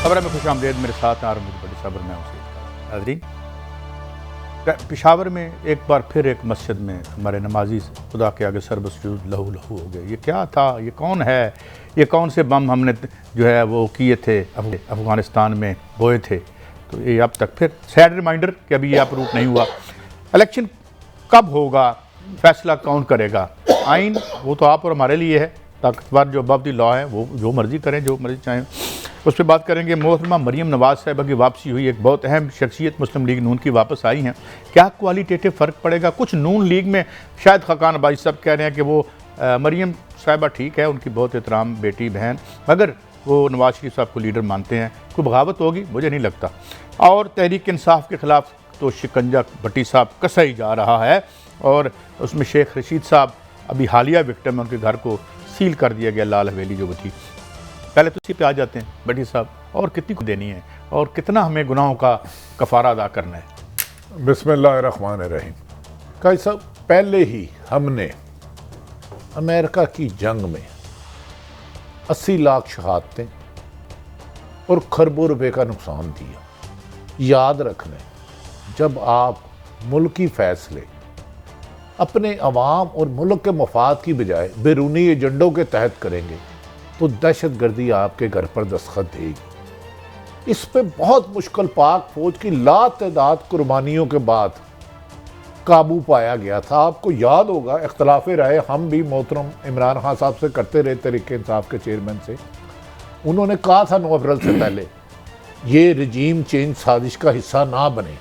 खबर में खुश आमदेद। मेरे साथ आरम बड़ी सब्र में नाज़रीन, पेशावर में एक बार फिर एक मस्जिद में हमारे नमाजी खुदा के आगे सरबसजूद लहू लहू हो गए। ये क्या था? ये कौन है? ये कौन से बम हमने जो है वो किए थे, अफ़गानिस्तान में बोए थे? तो ये अब तक फिर सैड रिमाइंडर कि अभी ये अप्रूव नहीं हुआ। इलेक्शन कब होगा, फैसला कौन करेगा? आइन वो तो आप और हमारे लिए है, ताकतवर जो अबव द लॉ है वो जो मर्ज़ी करें, जो मर्ज़ी चाहें। उस पर बात करेंगे। मोहतरमा मरीम नवाज़ साहिबा की वापसी हुई, एक बहुत अहम शख्सियत मुस्लिम लीग नून की वापस आई हैं। क्या क्वालिटेटिव फ़र्क पड़ेगा? कुछ नून लीग में शायद ख़ाकान अब्बासी साहब कह रहे हैं कि वो मरीम साहिबा ठीक है, उनकी बहुत एहतराम बेटी बहन, मगर वो नवाज शरीफ साहब को लीडर मानते हैं। कोई बगावत होगी? मुझे नहीं लगता। और तहरीक इंसाफ के ख़िलाफ़ तो शिकंजा भट्टी साहब कसा ही जा रहा है, और उसमें शेख रशीद साहब अभी हालिया विक्टिम है, उनके घर को सील कर दिया गया, लाल हवेली जो थी। पहले तो इसी पे आ जाते हैं भट्टी साहब, और कितनी को देनी है और कितना हमें गुनाहों का कफ़ारा अदा करना है? बिस्मिल्लाहिर्रहमानिर्रहीम। काई साहब, पहले ही हमने अमेरिका की जंग में 80 लाख शहादतें और खरबों रुपए का नुकसान दिया। याद रखना, जब आप मुल्की फ़ैसले अपने अवाम और मुल्क के मफाद की बजाय बैरूनी एजेंडों के तहत करेंगे तो दहशत गर्दी आपके घर पर दस्तखत देगी। इस पे बहुत मुश्किल पाक फौज की लातादाद कुर्बानियों के बाद काबू पाया गया था। आपको याद होगा, इख्तलाफ राय हम भी मोहतरम इमरान खान साहब से करते रहे, तहरीक इंसाफ के चेयरमैन से। उन्होंने कहा था 9 अप्रैल से पहले ये रजीम चेंज साजिश का हिस्सा ना बने।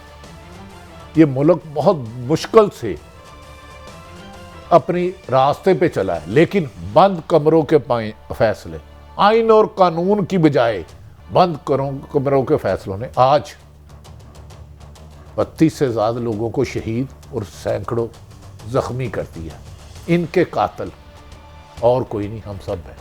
ये मुल्क बहुत मुश्किल से अपनी रास्ते पे चला है, लेकिन बंद कमरों के फैसले, आइन और कानून की बजाय बंद कमरों के फैसलों ने आज 32 से ज़्यादा लोगों को शहीद और सैकड़ों जख्मी कर दिया। इनके कातिल और कोई नहीं, हम सब हैं।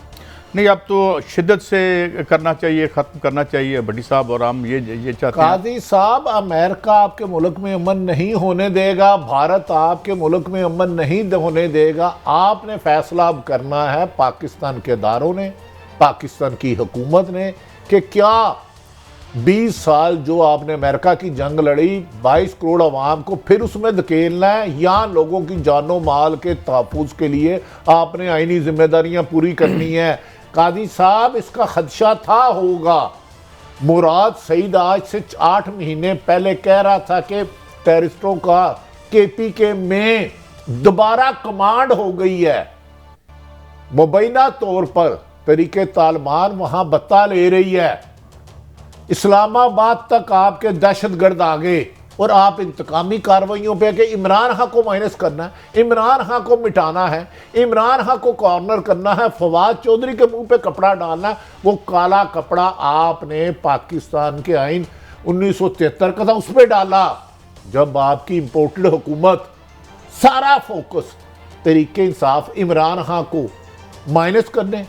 नहीं, अब तो शिद्दत से करना चाहिए, ख़त्म करना चाहिए भट्टी साहब, और हम ये चाहते हैं। काजी साहब, अमेरिका आपके मुल्क में अमन नहीं होने देगा, भारत आपके मुल्क में अमन नहीं होने देगा। आपने फैसला अब करना है, पाकिस्तान के इदारों ने, पाकिस्तान की हुकूमत ने, कि क्या 20 साल जो आपने अमेरिका की जंग लड़ी, 22 करोड़ अवाम को फिर उसमें धकेलना है, या लोगों की जानो माल के तहफ़्फ़ुज़ के लिए आपने आईनी जिम्मेदारियां पूरी करनी है? कादी साहब, इसका खदशा था होगा। मुराद सईद आज से 8 महीने पहले कह रहा था कि टेररिस्टों का KPK में दोबारा कमांड हो गई है। मुबैना तौर पर तरीके तालिबान वहां बत्ता ले रही है। इस्लामाबाद तक आपके दहशतगर्द आ गए, और आप इंतकामी कार्रवाइयों पे कि इमरान खान को माइनस करना है, इमरान खान को मिटाना है, इमरान खान को कॉर्नर करना है, फवाद चौधरी के मुंह पे कपड़ा डालना है। वो काला कपड़ा आपने पाकिस्तान के आइन 1973 का था, उस पर डाला। जब आपकी इंपोर्टेड हुकूमत सारा फोकस तरीके इंसाफ इमरान खान को माइनस करने,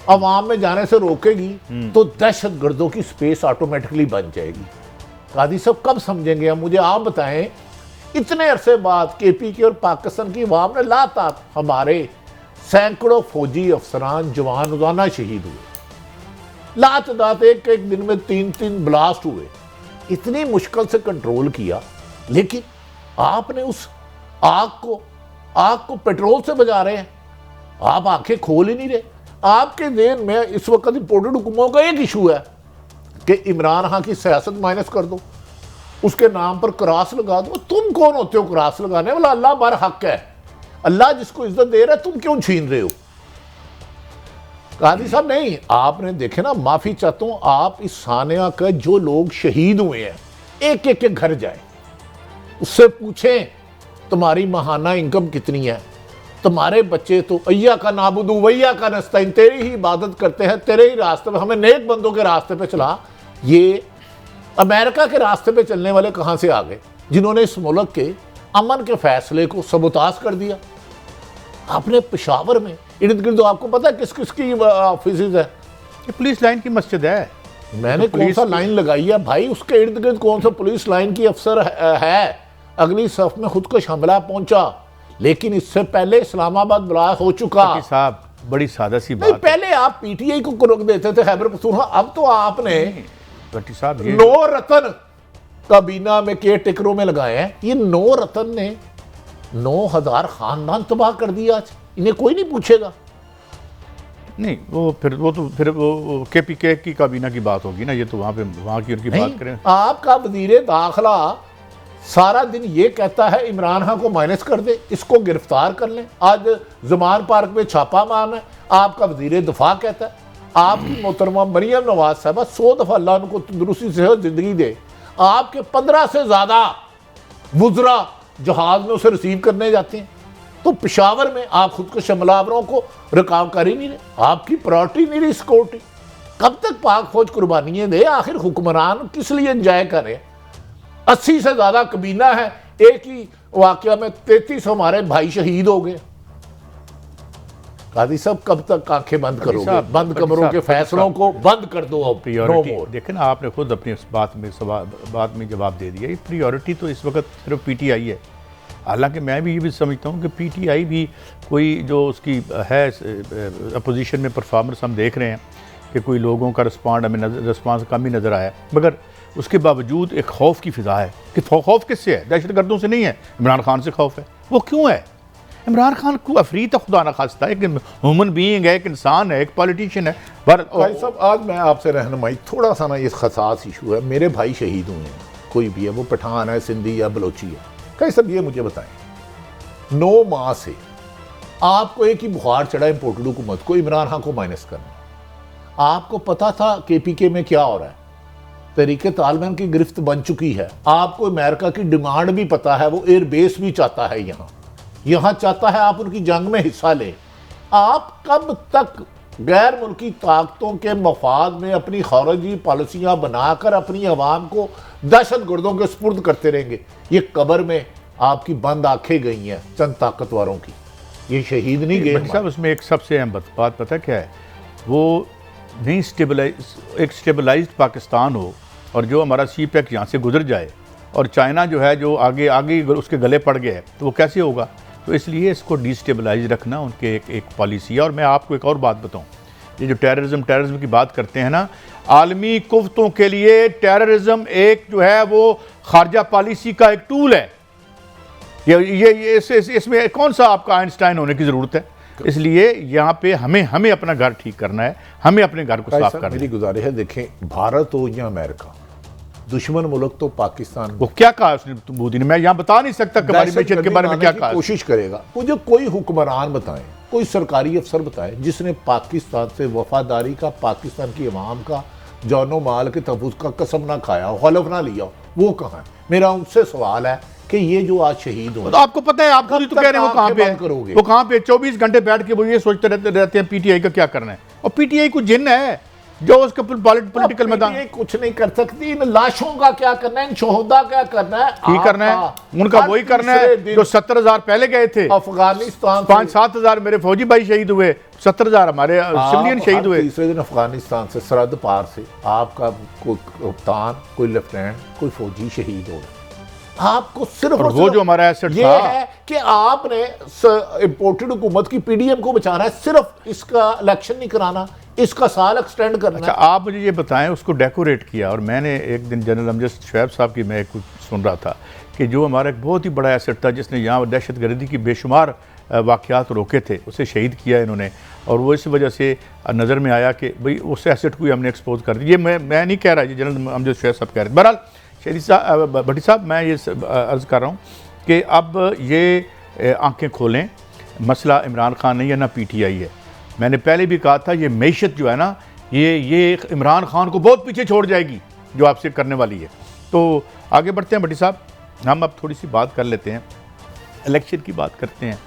अवाम में जाने से रोकेगी, तो दहशत गर्दों की स्पेस ऑटोमेटिकली बन जाएगी। कादी साहब, कब समझेंगे हम? मुझे आप बताएं, इतने अरसे बाद KPK और पाकिस्तान की अवाम ने लाता हमारे सैकड़ों फौजी अफसरान जवान रोजाना शहीद हुए, लातादात एक दिन में 3 ब्लास्ट हुए, इतनी मुश्किल से कंट्रोल किया, लेकिन आपने उस आग को पेट्रोल से बजा रहे हैं। आप आंखें खोल ही नहीं रहे। आपके देन में इस वक्त इंपोर्टेड हुकूमतों का एक इशू है कि इमरान खान की सियासत माइनस कर दो, उसके नाम पर क्रॉस लगा दो। तुम कौन होते हो क्रॉस लगाने वाला? अल्लाह बार हक है, अल्लाह जिसको इज्जत दे रहा है, तुम क्यों छीन रहे हो? कादी साहब, नहीं, आपने देखे ना, माफी चाहता हूं, आप इस सानिया का जो लोग शहीद हुए हैं, एक एक के घर जाए, उससे पूछें तुम्हारी महाना इनकम कितनी है? तुम्हारे बच्चे तो अय्या का नाबुदू वैया का नस्ताइन, तेरी ही इबादत करते हैं, तेरे ही रास्ते पे, हमें नेक बंदों के रास्ते पे चला। ये अमेरिका के रास्ते पे चलने वाले कहां से आ गए, जिन्होंने इस मुल्क के अमन के फैसले को सबूताज कर दिया? आपने पेशावर में इर्द गिर्द, आपको पता है किस किस की ऑफिस है? ये पुलिस लाइन की मस्जिद है। मैंने तो कौन सा लाइन लगाई है भाई? उसके इर्द गिर्द कौन सा पुलिस लाइन की अफसर है? अगली सफ में खुदकुश हमला पहुंचा, लेकिन इससे पहले इस्लामाबाद ब्लास्ट हो चुका। साहब, बड़ी सादा सी बात। पहले आप PTI को रोक देते थे खैबर पख्तूनख्वा, अब तो आपने भट्टी साहब ये 9 रतन काबीना में केयर टेकरों में लगाए हैं। ये 9 रतन ने 9,000 खानदान तबाह कर दिया। आज इन्हें कोई नहीं पूछेगा। नहीं, वो KPK की काबीना की बात होगी ना, ये तो वहाँ की उनकी बात करें। आपका वजीर दाखिला सारा दिन ये कहता है इमरान खान को माइनस कर दे, इसको गिरफ्तार कर लें। आज जमान पार्क में छापा मारना है। आपका वजीर दफा कहता है, आपकी मोहतरमा मरियम नवाज साहबा 100 दफा अल्लाह उनको तंदुरुस्ती से जिंदगी दे, आपके 15 से ज्यादा वुजरा जहाज में उसे रिसीव करने जाते हैं। तो पेशावर में आप खुद को हमलावरों को रिकाव कर ही नहीं रहे। आपकी प्रायोरिटी नहीं रही सिक्योरिटी। कब तक पाक फौज कुर्बानियां दे? आखिर हुक्मरान किस लिए एंजॉय करे? 80 से ज्यादा कबीना है। एक ही वाकया में 33 हमारे भाई शहीद हो गए। कादी साहब कब तक आंखें बंद करोगे? बंद कमरों के फैसलों को बंद कर दो। अब प्रियोरिटी देखें ना, आपने खुद अपनी इस बात में जवाब दे दिया। ये प्रियोरिटी तो इस वक्त सिर्फ PTI है। हालांकि मैं भी ये भी समझता हूँ कि PTI भी कोई जो उसकी है अपोजिशन में परफॉर्मेंस हम देख रहे हैं कि कोई लोगों का रिस्पांस कम ही नज़र आया, मगर उसके बावजूद एक खौफ की फ़िज़ा है कि खौफ किससे है? दहशत गर्दों से नहीं है, इमरान खान से खौफ है। वो क्यों है? इमरान खान को अफरीत खुदा न खास्ता, एक ह्यूमन बीइंग है, एक इंसान है, एक पॉलिटिशियन है। भाई साहब आज मैं आपसे रहनुमाई, थोड़ा सा ना ये खसास इशू है। मेरे भाई शहीद हुए हैं, कोई भी है, वो पठान है, सिंधी या बलोची है। कई सब ये मुझे बताएं, 9 माह से आपको एक ही बुखार चढ़ा इंपोर्टेड हुकूमत को, इमरान खान को माइनस करना। आपको पता था KPK में क्या हो रहा है? तरीके तालिबान की गिरफ्त बन चुकी है। आपको अमेरिका की डिमांड भी पता है, वो एयरबेस भी चाहता है यहाँ चाहता है आप उनकी जंग में हिस्सा लें। आप कब तक गैर मुल्की ताकतों के मफाद में अपनी खारजी पॉलिसियां बनाकर अपनी आवाम को दहशत गर्दों के सुपुर्द करते रहेंगे? ये कब्र में आपकी बंद आंखें गई हैं चंद ताकतवरों की, ये शहीद नहीं गए साहब। उसमें एक सबसे अहम बात पता क्या है? वो नहीं एक स्टेबलाइज्ड पाकिस्तान हो और जो हमारा CPEC यहाँ से गुजर जाए और चाइना जो है जो आगे उसके गले पड़ गया है, तो वो कैसे होगा? तो इसलिए इसको डिस्टेबलाइज रखना उनके एक पॉलिसी है। और मैं आपको एक और बात बताऊं, ये जो टेररिज्म की बात करते हैं ना, आलमी कुव्वतों के लिए टेररिज्म एक जो है वो खारजा पॉलिसी का एक टूल है। इसमें कौन सा आपका आइंस्टाइन होने की ज़रूरत है? इसलिए यहाँ पे हमें अपना घर ठीक करना है, हमें अपने घर को साफ करना है। मेरी गुजारिश है, देखें भारत हो या अमेरिका, दुश्मन मुल्क तो पाकिस्तान। वो क्या कहा उसने मोदी ने? मैं यहाँ बता नहीं सकता कि हमारी मैशत के बारे में क्या कहा। कोशिश करेगा मुझे कोई हुक्मरान बताएं, कोई सरकारी अफसर बताएं जिसने पाकिस्तान से वफादारी का, पाकिस्तान की अवाम का जानो माल के तहफ़्फ़ुज़ का कसम ना खाया हो, हलफ ना लिया हो। वो कहाँ है? मेरा उनसे सवाल है कि ये जो आज शहीद हो, तो आपको पता है, आप खुद ही तो कह रहे हैं वो कहाँ पे है? वो कहाँ पे? 24 घंटे बैठ के वो ये सोचते रहते हैं PTI का क्या करना है। और PTI को जिन्न है जो उसका पॉलिटिकल मैदान कुछ नहीं कर सकती। इन लाशों का क्या करना है? इन शोहदा क्या करना है? ठीक करना है उनका, वही करना है जो 70,000 पहले गए थे अफगानिस्तान। 5-7 हज़ार मेरे फौजी भाई शहीद हुए, 70,000 हमारे सिविलियन शहीद हुए। तीसरे दिन अफगानिस्तान से सरहद पार से आपका कोई कप्तान, कोई लेफ्टिनेंट, कोई फौजी शहीद हो। आपको सिर्फ वो जो हमारा एसेट ये है कि आपने इंपोर्टेड हुकूमत की PDM को बचाना है, सिर्फ इसका इलेक्शन नहीं कराना, इसका साल एक्सटेंड करना। अच्छा, आप मुझे ये बताएं, उसको डेकोरेट किया। और मैंने एक दिन जनरल अमजद शुएब साहब की मैं कुछ सुन रहा था कि जो हमारा एक बहुत ही बड़ा एसेट था, जिसने यहाँ दहशतगर्दी की बेशुमार वाक़यात रोके थे, उसे शहीद किया इन्होंने। और वो इस वजह से नज़र में आया कि भाई उस एसेट को ही हमने एक्सपोज कर दिया। ये मैं नहीं कह रहा, ये जनरल अमजद शुएब साहब कह रहे हैं। बहरहाल शरीफ साहब, भट्टी साहब, मैं ये अर्ज़ कर रहा हूँ कि अब ये आंखें खोलें, मसला इमरान खान नहीं है ना PTI है। मैंने पहले भी कहा था, ये मैशत जो है ना, ये इमरान खान को बहुत पीछे छोड़ जाएगी जो आपसे करने वाली है। तो आगे बढ़ते हैं भट्टी साहब, हम अब थोड़ी सी बात कर लेते हैं, इलेक्शन की बात करते हैं।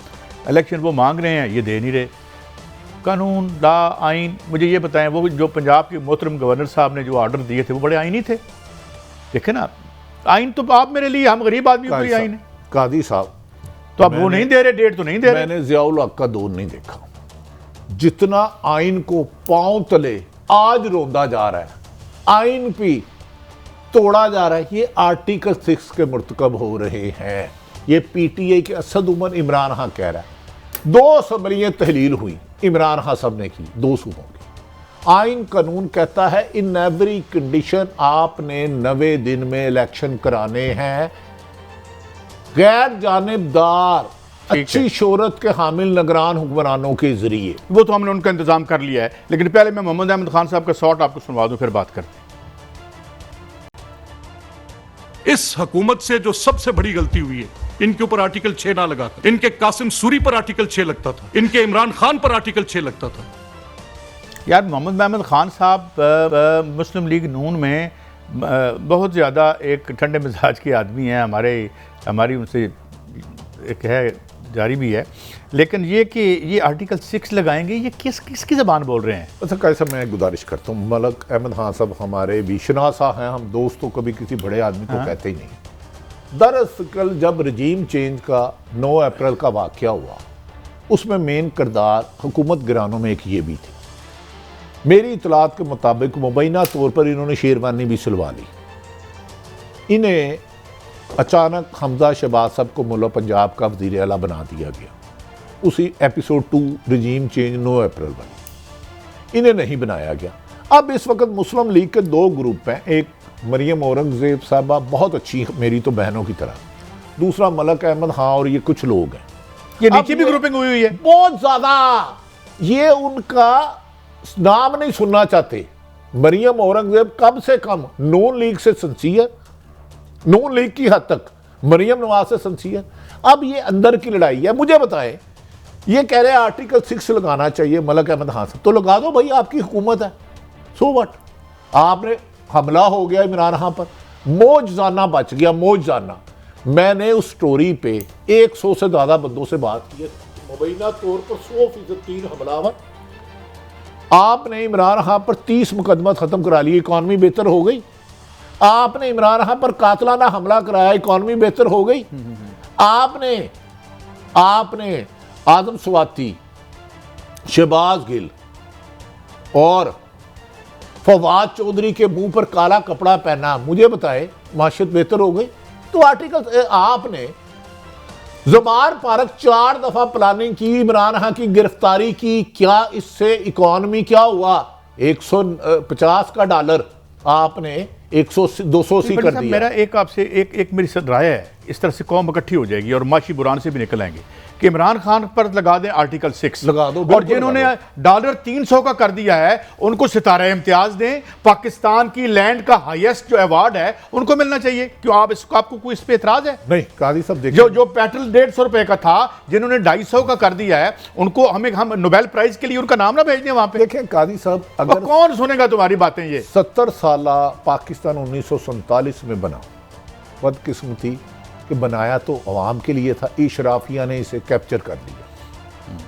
इलेक्शन वो मांग रहे हैं, ये दे नहीं रहे। कानून, ला, आइन, मुझे ये बताएं, वो जो पंजाब के मोहतरम गवर्नर साहब ने जो ऑर्डर दिए थे वो बड़े आइनी थे? देखे ना, आइन तो आप मेरे लिए, हम गरीब आदमी को ही आइन है। कादी साहब, तो अब वो नहीं दे रहे, डेट तो नहीं दे रहे। मैंने ज़ियाउल हक का दौर नहीं देखा जितना आइन को पांव तले आज रोंदा जा रहा है, आइन भी तोड़ा जा रहा है। ये आर्टिकल 6 के मुर्तकब हो रहे हैं। ये PTI के असद उमर इमरान खान कह रहा है। 2 असम्बलियां तहलील हुई इमरान खान साहब ने की, 2 सूबों की। आइन कानून कहता है इन एवरी कंडीशन आपने 90 दिन में इलेक्शन कराने हैं। गैर जानिबदार अच्छी शोहरत के हामिल निगरान हुक्मरानों के जरिए। वो तो हमने उनका इंतजाम कर लिया है, लेकिन पहले मैं मोहम्मद अहमद खान साहब का शॉट आपको सुनवा दूं, फिर बात करते हैं। इस हुकूमत से जो सबसे बड़ी गलती हुई है, इनके ऊपर आर्टिकल 6 ना लगा था। इनके कासिम सूरी पर आर्टिकल 6 लगता था, इनके इमरान खान पर आर्टिकल 6 लगता था। यार मोहम्मद अहमद खान साहब मुस्लिम लीग नून में बहुत ज़्यादा एक ठंडे मिजाज के आदमी हैं, हमारी उनसे एक है जारी भी है, लेकिन ये कि ये आर्टिकल 6 लगाएंगे, ये किसकी ज़बान बोल रहे हैं? अच्छा कैसा, मैं गुजारिश करता हूँ, मलक अहमद खान साहब हमारे भी शनासा हैं, हम दोस्तों कभी किसी बड़े आदमी को कहते ही नहीं। दरअसल जब रजीम चेंज का 9 अप्रैल का वाक़या हुआ, उसमें मेन किरदार हुकूमत गिरानों में एक ये भी थी। मेरी इतलात के मुताबिक मुबैना तौर पर इन्होंने शेरवानी भी सिलवा ली। इन्हें अचानक हमजा शहबाज साहब को मुल्ला पंजाब का वज़ीर आला बना दिया गया। उसी एपिसोड 2 रजीम चेंज 9 अप्रैल बनी, इन्हें नहीं बनाया गया। अब इस वक्त मुस्लिम लीग के 2 ग्रुप हैं, एक मरियम औरंगजेब साहबा बहुत अच्छी मेरी तो बहनों की तरह, दूसरा मलक अहमद खान और ये कुछ लोग हैं। ये नीचे भी ग्रुपिंग हुई हुई है बहुत ज्यादा, ये उनका नाम नहीं सुनना चाहते। मरियम औरंगजेब कम से कम नून लीग से सिंसियर, नून लीग की हद तक मरियम नवाज से सिंसियर। अब ये अंदर की लड़ाई है। मुझे बताएं, ये कह रहे हैं आर्टिकल 6 लगाना चाहिए मलक अहमद खान साहब, तो लगा दो भाई, आपकी हुकूमत है, सो व्हाट। आपने हमला हो गया इमरान खान पर, मौजजाना बच गया, मौजजाना। मैंने उस स्टोरी पे 100 से ज्यादा बंदों से बात की है, मुबैना तौर पर 100% 3 हमलावर। आपने इमरान खान पर 30 मुकदमा खत्म करा लिए, इकॉनमी बेहतर हो गई। आपने इमरान खान पर कातलाना हमला कराया, इकॉनमी बेहतर हो गई। आपने आदम स्वाति, शहबाज गिल और फवाद चौधरी के मुंह पर काला कपड़ा पहना, मुझे बताए माशियत बेहतर हो गई। तो आर्टिकल आपने ज़मान पार्क 4 दफा प्लानिंग की, इमरान खान की गिरफ्तारी की, क्या इससे इकॉनमी क्या हुआ? 150 का डॉलर आपने 280 कर दिया। मेरा एक आपसे एक मेरी राय है, इस तरह से कौम इकट्ठी हो जाएगी और माशी बुरान से भी निकल आएंगे कि इमरान खान पर लगा दें आर्टिकल 6, लगा दो। और जिन्होंने डॉलर 300 का कर दिया है उनको सितारा इम्तियाज दें। पाकिस्तान की लैंड का हाईएस्ट जो अवार्ड है उनको मिलना चाहिए। क्यों आपको कोई इस पे एतराज है? नहीं, काजी साहब देखिए, जो पेट्रोल 150 रुपए का था, जिन्होंने 250 का कर दिया है, उनको हम नोबेल प्राइज के लिए उनका नाम ना भेज दें वहां पे। देखें काजी साहब, अगर कौन सुनेगा तुम्हारी बातें? ये 70 साल पाकिस्तान 1947 में बना, बदकिस्मती कि बनाया तो अवाम के लिए था, इशराफिया ने इसे कैप्चर कर लिया।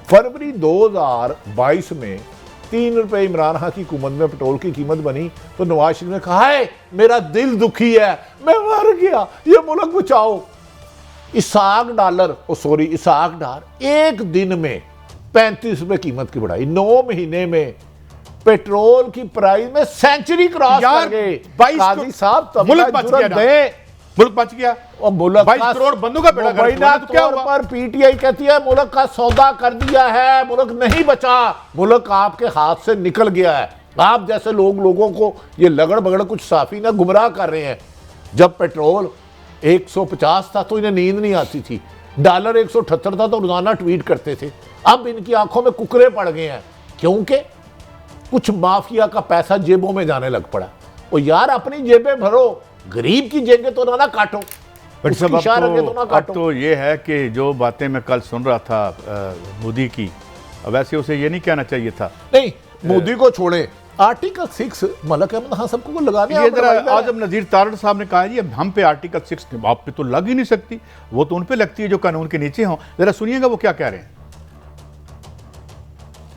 फरवरी 2022 में 3 रुपए इमरान खान की हुकूमत में पेट्रोल की कीमत बनी तो नवाज शरीफ ने कहा है मेरा दिल दुखी है, मैं मर गया, ये मुल्क बचाओ। इसाक डार एक दिन में 35 रुपए कीमत की बढ़ाई, 9 महीने में पेट्रोल की प्राइस में सेंचुरी क्रॉस कर गए। काजी साहब मुल्क बच गया और मुल्क 22 करोड़ बंदों का बेड़ा गर्क हुआ, तो क्या हुआ? पर पीटीआई कहती है मुल्क का सौदा कर दिया है, मुल्क नहीं बचा, मुल्क आपके हाथ से निकल गया है। आप जैसे लोगों को ये लगड़ बगड़ कुछ साफी ना गुमराह कर रहे हैं। जब पेट्रोल 150 था तो इन्हें नींद नहीं आती थी, डॉलर 178 था तो रोजाना ट्वीट करते थे। अब इनकी आंखों में कुकरे पड़ गए हैं क्योंकि कुछ माफिया का पैसा जेबों में जाने लग पड़ा। और यार अपनी जेबें भरो, गरीब की जेबें तो ना काटो। अब तो ये है कि जो बातें मैं कल सुन रहा था मोदी की, वैसे उसे ये नहीं कहना चाहिए था। नहीं, मोदी को छोड़े, आर्टिकल 6 मलक अहमद खान सबको लगाने। ये जरा आजम नज़ीर तारड़ साहब ने कहा जी हम पे आर्टिकल 6 आप पे तो लग ही नहीं सकती, वो तो उन पे लगती है जो कानून के नीचे हों। जरा सुनिएगा वो क्या कह रहे हैं।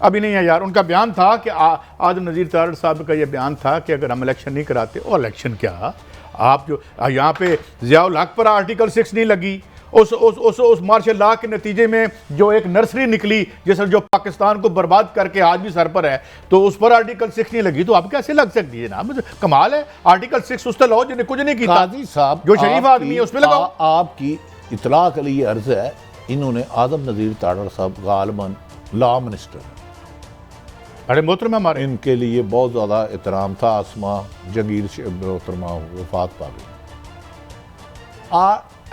अभी नहीं है यार, उनका बयान था कि आजम नज़ीर तारड़ साहब का ये बयान था कि अगर हम इलेक्शन नहीं कराते, और इलेक्शन क्या, आप जो यहाँ पे ज़ियाउल हक पर आर्टिकल 6 नहीं लगी, उस मार्शल लॉ के नतीजे में जो एक नर्सरी निकली जिस जो पाकिस्तान को बर्बाद करके आज भी सर पर है, तो उस पर आर्टिकल 6 नहीं लगी, तो आप कैसे लग सकती है? ना कमाल है। आर्टिकल 6 उस लाओ जिन्हें कुछ नहीं किया, काजी साहब जो शरीफ आदमी है उस पर लगाओ। आपकी इतला के लिए अर्ज है, इन्होंने आजम नज़ीर तारड़ साहब गालबन लॉ मिनिस्टर, अरे मोहतरमा हमारे इनके लिए बहुत ज़्यादा एहतराम था। आसमा जंगीर मोहतरमा वफात पा गई।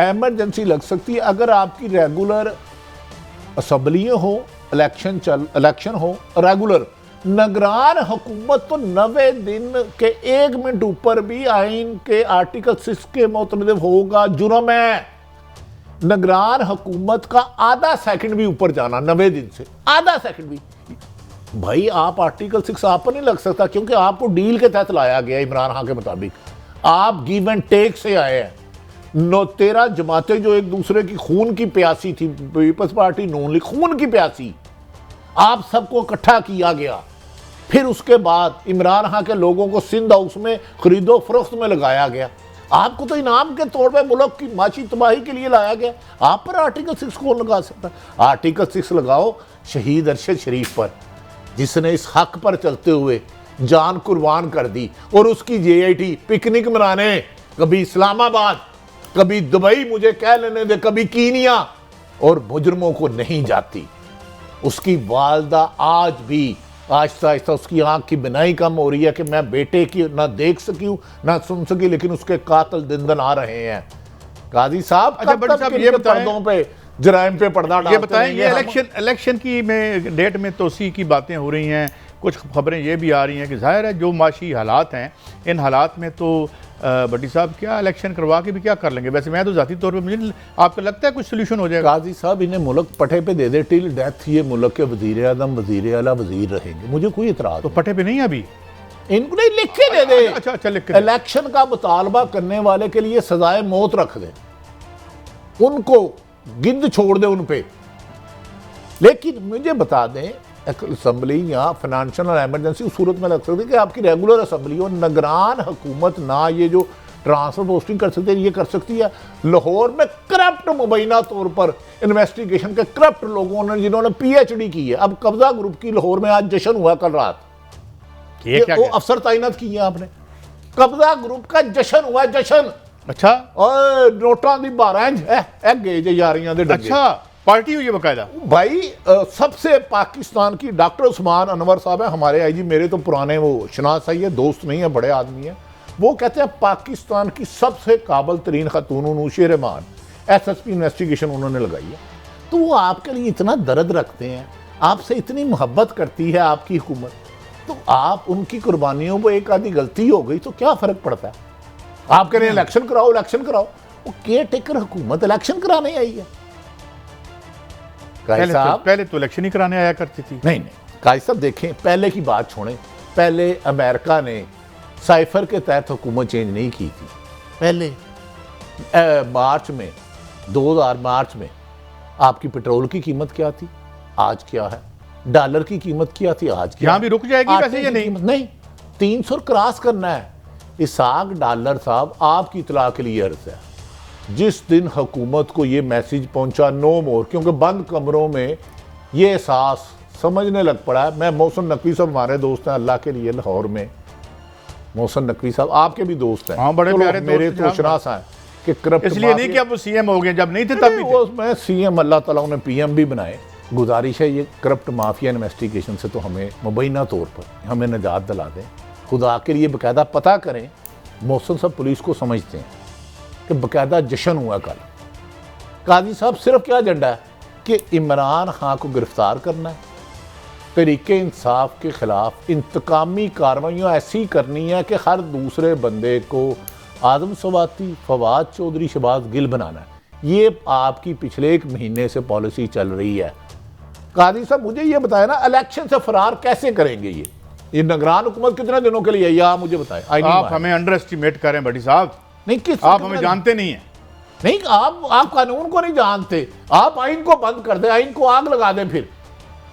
एमरजेंसी लग सकती है अगर आपकी रेगुलर असम्बलियाँ हो, इलेक्शन हो रेगुलर। निगरान हुकूमत तो 90 दिन के 1 मिनट ऊपर भी आइन के आर्टिकल 6 के मुताबिक होगा जुर्म है। निगरान हुकूमत का आधा सेकंड भी ऊपर जाना 90 दिन से, आधा सेकंड भी, भाई आप आर्टिकल 6 आप पर नहीं लग सकता, क्योंकि आपको डील के तहत लाया गया इमरान खान के मुताबिक। आप गिव एंड टेक से आए हैं। 13 जमातें जो एक दूसरे की खून की प्यासी थी, पीपल्स पार्टी नून लीग खून की प्यासी, आप सबको इकट्ठा किया गया। फिर उसके बाद इमरान खान के लोगों को सिंध हाउस में खरीदो फरोख्त में लगाया गया। आपको तो इनाम के तौर पे मुल्क की माशी तबाही के लिए लाया गया। आप पर आर्टिकल 6 कौन लगा सकता? आर्टिकल 6 लगाओ शहीद अरशद शरीफ पर, जिसने इस हक पर चलते हुए जान कुर्बान कर दी, और उसकी JIT पिकनिक मनाने कभी इस्लामाबाद, कभी दुबई, मुझे कह लेने दे, कभी कीनिया, और मुजरमों को नहीं जाती। उसकी वालदा आज भी आहिस्ता आहिस्ता उसकी आंख की बिनाई कम हो रही है कि मैं बेटे की ना देख सकी हूं ना सुन सकी, लेकिन उसके कातिल दिन दिन आ रहे हैं। काजी साहब, अच्छा बड़ी साहब ये पर्दों पे जराइम पे पर्दा डालते ये बताएं, ये रहेंगे। इलेक्शन की में डेट में तोसी की बातें हो रही हैं। कुछ खबरें ये भी आ रही हैं कि जाहिर है जो माशी हालात हैं, इन हालात में तो भट्टी साहब क्या इलेक्शन करवा के भी क्या कर लेंगे? वैसे मैं तो ज़ाती तौर पे, मुझे आपको लगता है कुछ सोल्यूशन हो जाएगा? काजी साहब, इन्हें मुल्क पटे पे दे दे टिल डेथ, ये मुल्क के वजीर आज़म, वजीर आला, वजीर रहेंगे, मुझे कोई इतराज तो पटे पे नहीं है अभी, इनको नहीं, लिख के दे दे। अच्छा लिख के इलेक्शन का मुतालबा करने वाले के लिए सजाए मौत रख दे, उनको गिद्ध छोड़ दे उन पे। लेकिन मुझे बता दें, असम्बली या फाइनेंशियल और एमरजेंसी उस सूरत में लग सकती है कि आपकी रेगुलर असम्बली हो, निगरान हुकूमत ना ये जो ट्रांसफर पोस्टिंग कर सकते हैं, ये कर सकती है। लाहौर में करप्ट मुबैना तौर पर इन्वेस्टिगेशन के करप्ट लोगों ने, जिन्होंने PhD की है, अब कब्जा ग्रुप की लाहौर में आज जश्न हुआ कल रात, ये क्या वो अफसर तैनात किए आपने, कब्जा ग्रुप का जश्न हुआ, जश्न। अच्छा, और नोटां दी 12 इंच है गए जे यारियां दे डगे। अच्छा पार्टी हुई है बकायदा भाई। सबसे पाकिस्तान की डॉक्टर उस्मान अनवर साहब है हमारे IG, मेरे तो पुराने वो शनासाई है, दोस्त नहीं है, बड़े आदमी है। वो कहते हैं पाकिस्तान की सबसे काबिल तरीन खातून नूशी रहमान, SSP इन्वेस्टिगेशन उन्होंने लगाई है। तो वो आपके लिए इतना दर्द रखते हैं, आपसे इतनी मोहब्बत करती है आपकी हुकूमत, तो आप उनकी कुर्बानियों पर एक आधी गलती हो गई तो क्या फ़र्क पड़ता है? आप कह रहे हैं इलेक्शन कराओ, इलेक्शन कराओ। वो केयर टेकर हुकूमत इलेक्शन कराने आई है। पहले तो इलेक्शन ही कराने आया करती थी। नहीं, काजी साहब देखें, पहले की बात छोड़ें, पहले अमेरिका ने साइफर के तहत हुकूमत चेंज नहीं की थी। पहले मार्च में 2000 मार्च में आपकी पेट्रोल की कीमत क्या थी, आज क्या है? डॉलर की कीमत क्या थी, आज क्या? यहाँ भी रुक जाएगी वैसे ये नहीं 300 क्रॉस करना है। इसाक डॉलर साहब आपकी इतला के लिए अर्ज है, जिस दिन हुकूमत को ये मैसेज पहुंचा नो मोर, क्योंकि बंद कमरों में ये एहसास समझने लग पड़ा है। मैं मोहसिन नकवी साहब हमारे दोस्त हैं अल्लाह के लिए लाहौर में, मोहसिन नकवी साहब आपके भी दोस्त हैं। हाँ, बड़े प्यारे मेरे तो शनास हैं कि करप्ट, इसलिए नहीं कि अब वो CM हो गए, जब नहीं थे तब भी थे। मैं CM, अल्लाह ताला उन्हें PM भी बनाए। गुजारिश है ये करप्ट माफिया इन्वेस्टिगेशन से तो हमें मुबैना तौर पर हमें निजात दिला दें, खुदा के लिए बाकायदा पता करें। मोहसिन साहब पुलिस को समझते हैं कि बाकायदा जश्न हुआ कल। काजी साहब सिर्फ क्या एजेंडा है कि इमरान खान को गिरफ्तार करना है, तरीके इंसाफ के खिलाफ इंतकामी कार्रवाइयाँ ऐसी करनी है कि हर दूसरे बंदे को आदम सवाती, फवाद चौधरी, शहबाज गिल बनाना है। ये आपकी पिछले 1 महीने से पॉलिसी चल रही है। काजी साहब मुझे ये बताया ना, इलेक्शन से फरार कैसे करेंगे ये निगरान हुकूमत कितने दिनों के लिए? या मुझे बताएं। आप हमें अंडर एस्टिमेट करें भट्टी साहब। नहीं, किस आप हमें जानते नहीं हैं। नहीं, आप कानून को नहीं जानते, आप आइन को बंद कर दें, आइन को आग लगा दें। फिर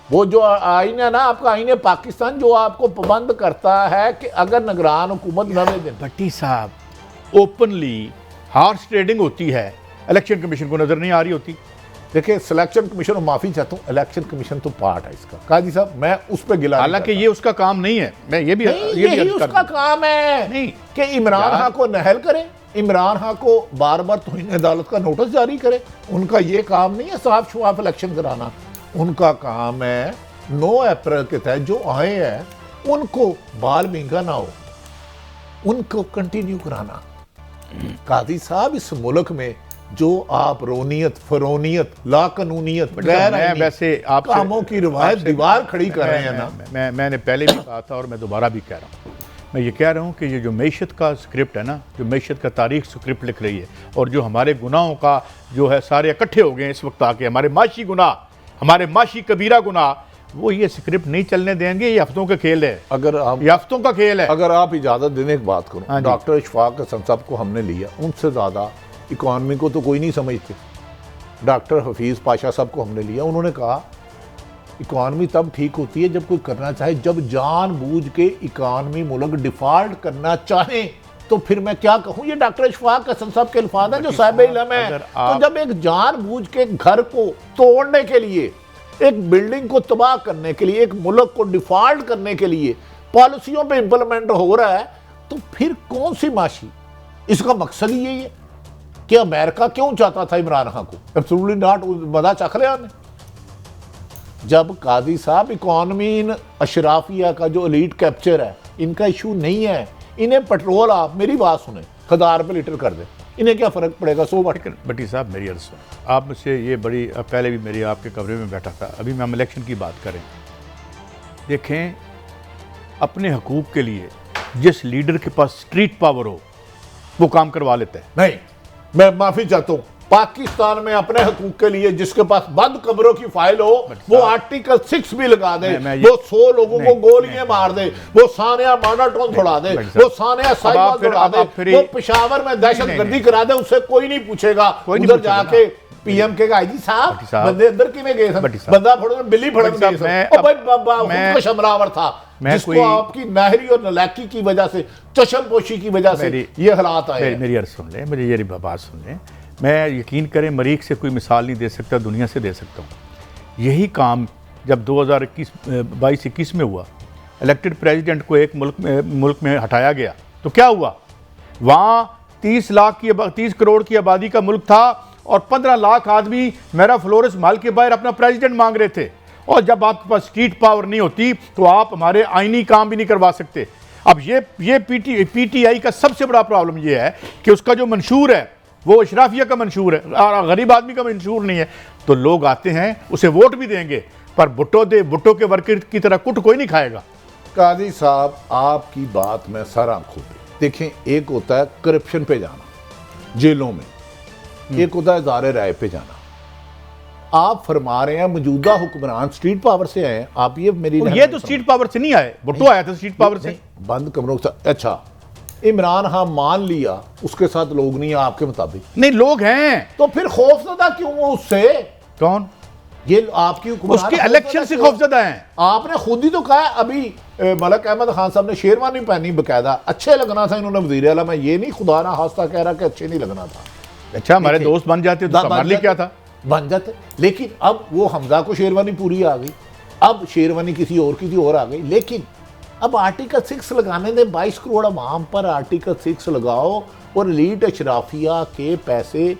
वो जो आइन है ना आपका, आइन पाकिस्तान, जो आपको पाबंद करता है कि अगर निगरान हुकूमत न दे। भट्टी साहब ओपनली हार्स ट्रेडिंग होती है, इलेक्शन कमीशन को नजर नहीं आ रही होती। देखिए सिलेक्शन कमीशन, और माफी चाहता हूँ, इलेक्शन कमीशन तो पार्ट है इसका। काजी साहब मैं उस पर गिला, हालांकि ये उसका काम नहीं है। मैं ये भी यही उसका काम है नहीं कि इमरान खान को नहल करे, इमरान खान को बार बार तौहीन अदालत का नोटिस जारी करे। उनका ये काम नहीं है साफ शफाफ इलेक्शन कराना। उनका काम है 9 अप्रैल के तहत जो आए हैं उनको बाल महंगा ना हो, उनको कंटिन्यू कराना। कादी साहब, इस मुल्क में जो आप रोनियत, फरोनियत, लाकानूनियत, गैर मैं वैसे आपसे कामों की रिवायत दीवार खड़ी कर रहे हैं ना। मैंने पहले भी कहा था और मैं दोबारा भी कह रहा हूँ, मैं ये कह रहा हूँ कि ये जो मैशत का स्क्रिप्ट है ना, जो मैशत का तारीख स्क्रिप्ट लिख रही है, और जो हमारे गुनाहों का जो है सारे इकट्ठे हो गए हैं इस वक्त आके, हमारे माशी गुनाह, हमारे माशी कबीरा गुनाह, वो ये स्क्रिप्ट नहीं चलने देंगे। ये हफ्तों का खेल है, अगर आप ये हफ्तों का खेल है। अगर आप इजाज़त देने की बात करो, हाँ जी। डॉक्टर इशफाक हसन साहब को हमने लिया, उनसे ज़्यादा इकॉनमी को तो कोई नहीं समझते। डॉक्टर हफीज़ पाशा साहब को हमने लिया, उन्होंने कहा इकॉनमी तब ठीक होती है जब कोई करना चाहे, जब जानबूझ के इकॉनमी मुल्क डिफॉल्ट करना चाहे तो फिर मैं क्या कहूँ। ये डॉक्टर इशफाक हसन साहब के अल्फाज हैं जो साहिब इल्म है। तो जब एक जानबूझ के घर को तोड़ने के लिए, एक बिल्डिंग को तबाह करने के लिए, एक मुल्क को डिफॉल्ट करने के लिए पॉलिसियों पे इंप्लीमेंट हो रहा है, तो फिर कौन सी माशी? इसका मकसद ही यही है कि अमेरिका क्यों चाहता था इमरान खान को? Absolutely not. मजा चख लिया ने। जब कादी साहब इकॉनमी इन अशराफिया का जो एलीट कैप्चर है, इनका इशू नहीं है। इन्हें पेट्रोल, आप मेरी बात सुने, 1000 रुपये लीटर कर दे, इन्हें क्या फ़र्क पड़ेगा? 100 बार। भट्टी साहब मेरी अर्ज़ सुन, आप मुझसे ये बड़ी, पहले भी मेरी आपके कमरे में बैठा था, अभी हम इलेक्शन की बात करें। देखें, अपने हकूक़ के लिए जिस लीडर के पास स्ट्रीट पावर हो वो काम करवा लेता है। नहीं, मैं माफ़ी चाहता हूँ, पाकिस्तान में अपने हकूक के लिए जिसके पास बंद कब्रों की फाइल हो, वो आर्टिकल 6 भी लगा दे, वो 100 लोगों को गोलियां मार दे, वो सानिया मानाटोन छोड़ा दे, वो सानिया साहिबा छोड़ा दे, वो पेशावर में दहशतगर्दी करा दे, उससे कोई नहीं पूछेगा। उधर जाके पीएम के गाजी साहब बंदे अंदर किने गए थे, बंदा फड़ो बिल्ली फड़न गए थे, ओ भाई बाबा शमरावर था, जिसको आपकी नाहरी और नलायकी की वजह से, चशमपोशी की वजह से ये हालात आए। मेरी अर्ज सुन ले, मेरी ये बात सुन ले। मैं यकीन करें मरीख से कोई मिसाल नहीं दे सकता, दुनिया से दे सकता हूँ। यही काम जब 2021 में हुआ, इलेक्टेड प्रेसिडेंट को एक मुल्क में हटाया गया, तो क्या हुआ? वहाँ 30 करोड़ की आबादी का मुल्क था और 15 लाख आदमी मेरा फ्लोरेंस महल के बाहर अपना प्रेसिडेंट मांग रहे थे। और जब आपके पास स्ट्रीट पावर नहीं होती तो आप हमारे आईनी काम भी नहीं करवा सकते। अब ये पीटीआई का सबसे बड़ा प्रॉब्लम ये है कि उसका जो मंशूर है वो अशराफिया का मंशूर है और गरीब आदमी का मंशूर नहीं है। तो लोग आते हैं, उसे वोट भी देंगे, पर भुट्टो के वर्कर की तरह कुट कोई नहीं खाएगा। काजी साहब, आपकी बात में सर आंखों पे देखें, एक होता है करप्शन पे जाना जेलों में, एक होता है इज़हार राय पे जाना। आप फरमा रहे हैं मौजूदा हुक्मरान स्ट्रीट पावर से आए, आप ये ये तो स्ट्रीट पावर से नहीं आए, भुट्टो आया था स्ट्रीट पावर से, बंद कमरों के साथ। अच्छा, इमरान खान मान लिया उसके साथ लोग नहीं है आपके मुताबिक? नहीं, लोग हैं। तो फिर खौफजदा क्यों हो उससे? कौन? ये आपकी उसके इलेक्शन से खौफजदा हैं। आपने खुद ही तो कहा अभी, मलक अहमद खान साहब ने शेरवानी पहनी बकायदा, अच्छे लगना था इन्होंने वज़ीर आला। मैं ये नहीं खुदा ना हास्ता कह रहा कि अच्छे नहीं लगना था। अच्छा, हमारे दोस्त बन जाते तो हमारे लिए क्या था? बन जाते, लेकिन अब वो हमजा को शेरवानी पूरी आ गई, अब शेरवानी किसी और आ गई। लेकिन अब आर्टिकल 6 लगाने दें, 22 करोड़ अवाम पर आर्टिकल 6 लगाओ और एलीट अशराफिया के पैसे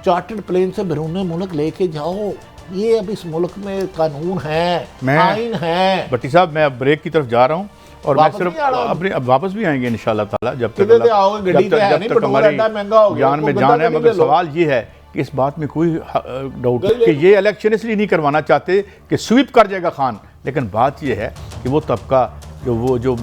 चार्टर्ड प्लेन से बैरून मुल्क लेके जाओ। ये अब इस मुल्क में कानून है, आइन है। भट्टी साहब, मैं अब ब्रेक की तरफ जा रहा हूँ और मैं सिर्फ अपने अब वापस भी आएंगे इंशाल्लाह ताला, जब तक हमारी जान में जान है। मगर सवाल ये है कि इस बात में कोई डाउट कि ये इलेक्शन इसलिए नहीं करवाना चाहते कि स्वीप कर जाएगा खान, लेकिन बात ये है कि वो तबका जो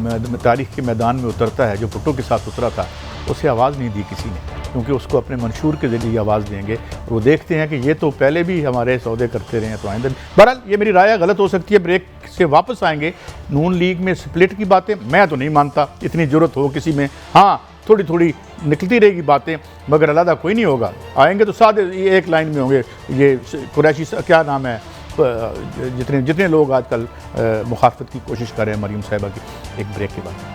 तारीख के मैदान में उतरता है, जो भुट्टो के साथ उतरा था, उसे आवाज़ नहीं दी किसी ने, क्योंकि उसको अपने मंशूर के जरिए आवाज़ देंगे। वो देखते हैं कि ये तो पहले भी हमारे सौदे करते रहे हैं, तो आइंदा। बहरहाल ये मेरी राय गलत हो सकती है। ब्रेक से वापस आएंगे। नून लीग में स्प्लिट की बातें मैं तो नहीं मानता इतनी ज़रूरत हो किसी में। हाँ, थोड़ी थोड़ी निकलती रहेगी बातें, मगर अलहदा कोई नहीं होगा। आएंगे तो सादे एक लाइन में होंगे। ये कुरैशी क्या नाम है, जितने लोग आजकल मुखालफत की कोशिश कर रहे हैं मरीम साहिबा की। एक ब्रेक के बाद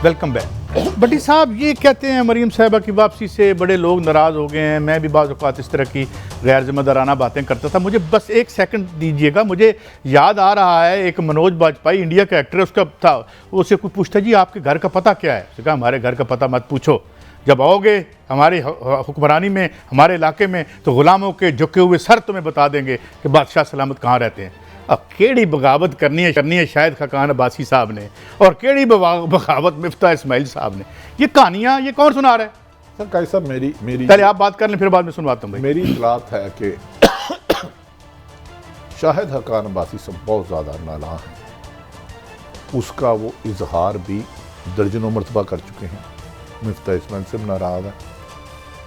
वेलकम बैक। भट्टी साहब, ये कहते हैं मरीम साहिबा की वापसी से बड़े लोग नाराज़ हो गए हैं। मैं भी बाज़ औक़ात इस तरह की गैर ज़िम्मेदाराना बातें करता था। मुझे बस एक सेकंड दीजिएगा, मुझे याद आ रहा है एक मनोज बाजपेयी इंडिया का एक्टर, उसका था, उससे कोई पूछता जी आपके घर का पता क्या है? उसने कहा हमारे घर का पता मत पूछो, जब आओगे हमारी हुक्मरानी में, हमारे इलाके में, तो गुलामों के झुके हुए सर तुम्हें बता देंगे कि बादशाह सलामत कहाँ रहते हैं। अब केड़ी बगावत करनी है शाहिद खाकान अब्बासी साहब ने, और केड़ी बगावत मिफ्ता इस्माइल साहब ने। ये कहानियाँ ये कौन सुना रहा है? सर काजी साहब मेरी पहले आप बात कर लें, फिर बाद में सुनवाता हूँ भाई। मेरी इतलात है कि शाहिद खाकान अब्बासी साहब बहुत ज़्यादा नाला हैं, उसका वो इजहार भी दर्जनों मरतबा कर चुके हैं। मिफ्ता इस्माइल से नाराज़ है,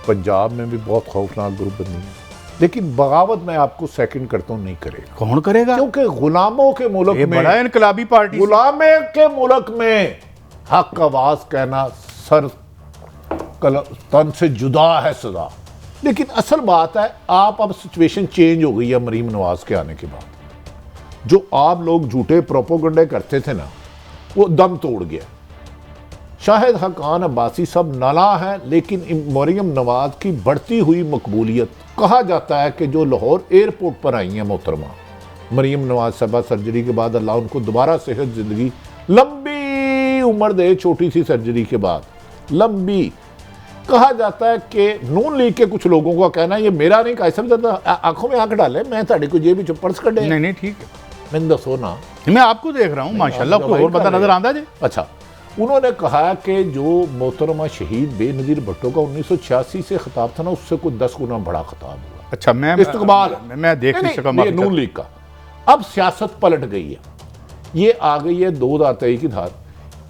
पंजाब में भी बहुत खौफनाक ग्रुप बनी है, लेकिन बगावत मैं आपको सेकंड करता हूँ नहीं करेगा। कौन करेगा? क्योंकि गुलामों के मुल्क में, बड़ा इनकलाबी पार्टी, गुलामे के मुल्क में हक आवाज कहना सर तन से जुदा है सदा। लेकिन असल बात है, आप अब सिचुएशन चेंज हो गई है मरीम नवाज के आने के बाद। जो आप लोग झूठे प्रोपोगंडे करते थे ना, वो दम तोड़ गया। शाहिद खाकान अब्बासी सब नाला है, लेकिन मरीम नवाज की बढ़ती हुई मकबूलियत, कहा जाता है कि जो लाहौर एयरपोर्ट पर आई हैं मोहतरमा मरीम नवाज साहबा, सर्जरी के बाद अल्लाह उनको दोबारा सेहत, जिंदगी, लंबी उम्र दे, छोटी सी सर्जरी के बाद लंबी। कहा जाता है कि नून लीग के कुछ लोगों का कहना है, ये मेरा नहीं कहा सब, आंखों में आंख डाले, मैं ताड़ी को जेब विच पर्स कटे। नहीं ठीक है, मैंने दसो ना, मैं आपको देख रहा हूँ माशाल्लाह, कोई और बंदा नजर आता जी। अच्छा, उन्होंने कहा कि जो मोहतरमा शहीद बेनज़ीर भुट्टो का 1986 से खिताब था ना, उससे कोई 10 गुना बड़ा खिताब हुआ। अच्छा, मैं इस्तकबाल मैं देख नहीं सका नून लीग का। अब सियासत पलट गई है, ये आ गई है 2023 की धार।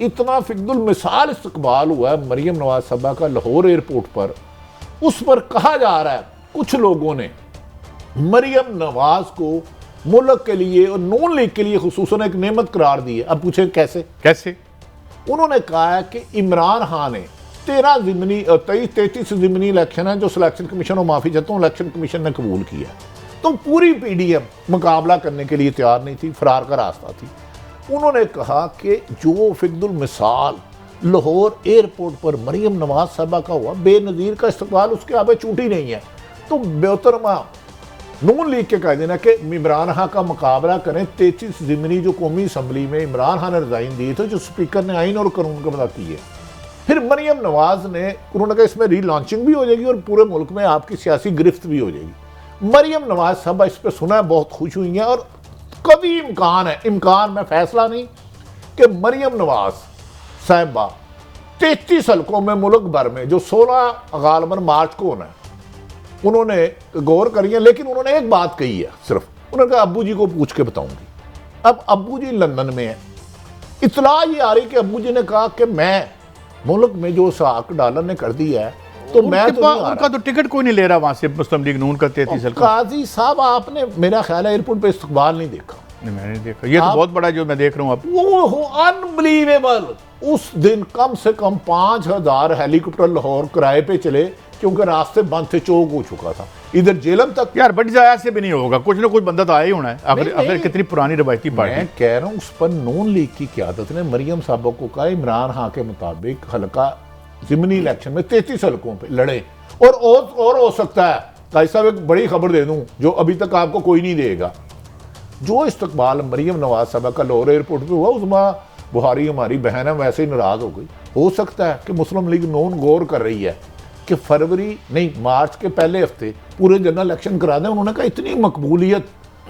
इतना फिक्दुल मिसाल इस्तकबाल हुआ है मरीम नवाज साहबा का लाहौर एयरपोर्ट पर। उस पर कहा जा रहा है कुछ लोगों ने मरीम नवाज को मुल्क के लिए और नून लीग के लिए खुसूसन एक नेमत करार दी है। अब पूछे कैसे? उन्होंने कहा है कि इमरान खान ने 33 ज़िमनी इलेक्शन है जो सिलेक्शन कमीशन, और माफ़ी चाहता हूँ, इलेक्शन कमीशन ने कबूल किया, तो पूरी पीडीएम मुकाबला करने के लिए तैयार नहीं थी, फरार का रास्ता थी। उन्होंने कहा कि जो फिक्दुल मिसाल लाहौर एयरपोर्ट पर मरीम नवाज साहबा का हुआ, बेनज़ीर का इस्तकबाल, उसके आगे चूंटी नहीं है। तो बेहतरमा नून लीग के कायदे ना कि इमरान खान का मुकाबला करें। 33 ज़िमनी जो कौमी असम्बली में इमरान खान ने रिजाइन दिए थे, जो स्पीकर ने आइन और कानून का पता की है, फिर मरीम नवाज ने, उन्होंने कहा इसमें रीलॉन्चिंग भी हो जाएगी और पूरे मुल्क में आपकी सियासी गिरफ्त भी हो जाएगी। मरीम नवाज साहबा इस पर सुना है, बहुत खुश हुई हैं, और कभी इम्कान में फैसला नहीं कि मरीम नवाज साहबा 33 हल्कों में मुल्क भर में जो 16 गालबन मार्च को होना है, उन्होंने गौर करी है। लेकिन उन्होंने एक बात कही है सिर्फ, उन्होंने कहा अब्बू जी को पूछ के बताऊंगी। अब अब्बू जी लंदन में है, इतला ये आ रही कि अब्बू जी ने कहा कि मैं मुल्क में जो $100 डॉलर ने कर दिया है, तो मैं तो नहीं आ उनका तो टिकट कोई नहीं ले रहा वहां से, मुस्लिम लीग नून का 33 हल्का। काजी साहब, आपने मेरा ख्याल है एयरपोर्ट पे इस्तकबाल नहीं देखा। नहीं, मैंने नहीं देखा। ये तो बहुत बड़ा जो मैं देख रहा हूँ अब, वो अनबिलीवेबल। उस दिन कम से कम 5000 हेलीकॉप्टर लाहौर किराए पे चले, क्योंकि रास्ते बंद थे, चौक हो चुका था इधर जेलम तक। यार बड़ी जाया से भी नहीं होगा, कुछ ना कुछ बंदा तो आया ही होना है। अगर कितनी पुरानी रवायती पार्टी। मैं कह रहा हूँ, उस पर नून लीग की क्यादत ने मरीम साहबा को कहा इमरान खान के मुताबिक हल्का ज़िमनी इलेक्शन में 33 हल्कों पे लड़े, और हो सकता है। भाई साहब एक बड़ी खबर दे दूं जो अभी तक आपको कोई नहीं देगा। जो इस्तकबाल मरीम नवाज साहबा का लाहौर एयरपोर्ट पे हुआ, उसमें बुहारी हमारी बहन है, वैसे ही नाराज हो गई। हो सकता है कि मुस्लिम लीग नून गौर कर रही है कि फरवरी नहीं मार्च के पहले हफ्ते पूरे जनरल इलेक्शन करा दें। उन्होंने कहा इतनी मकबूलियत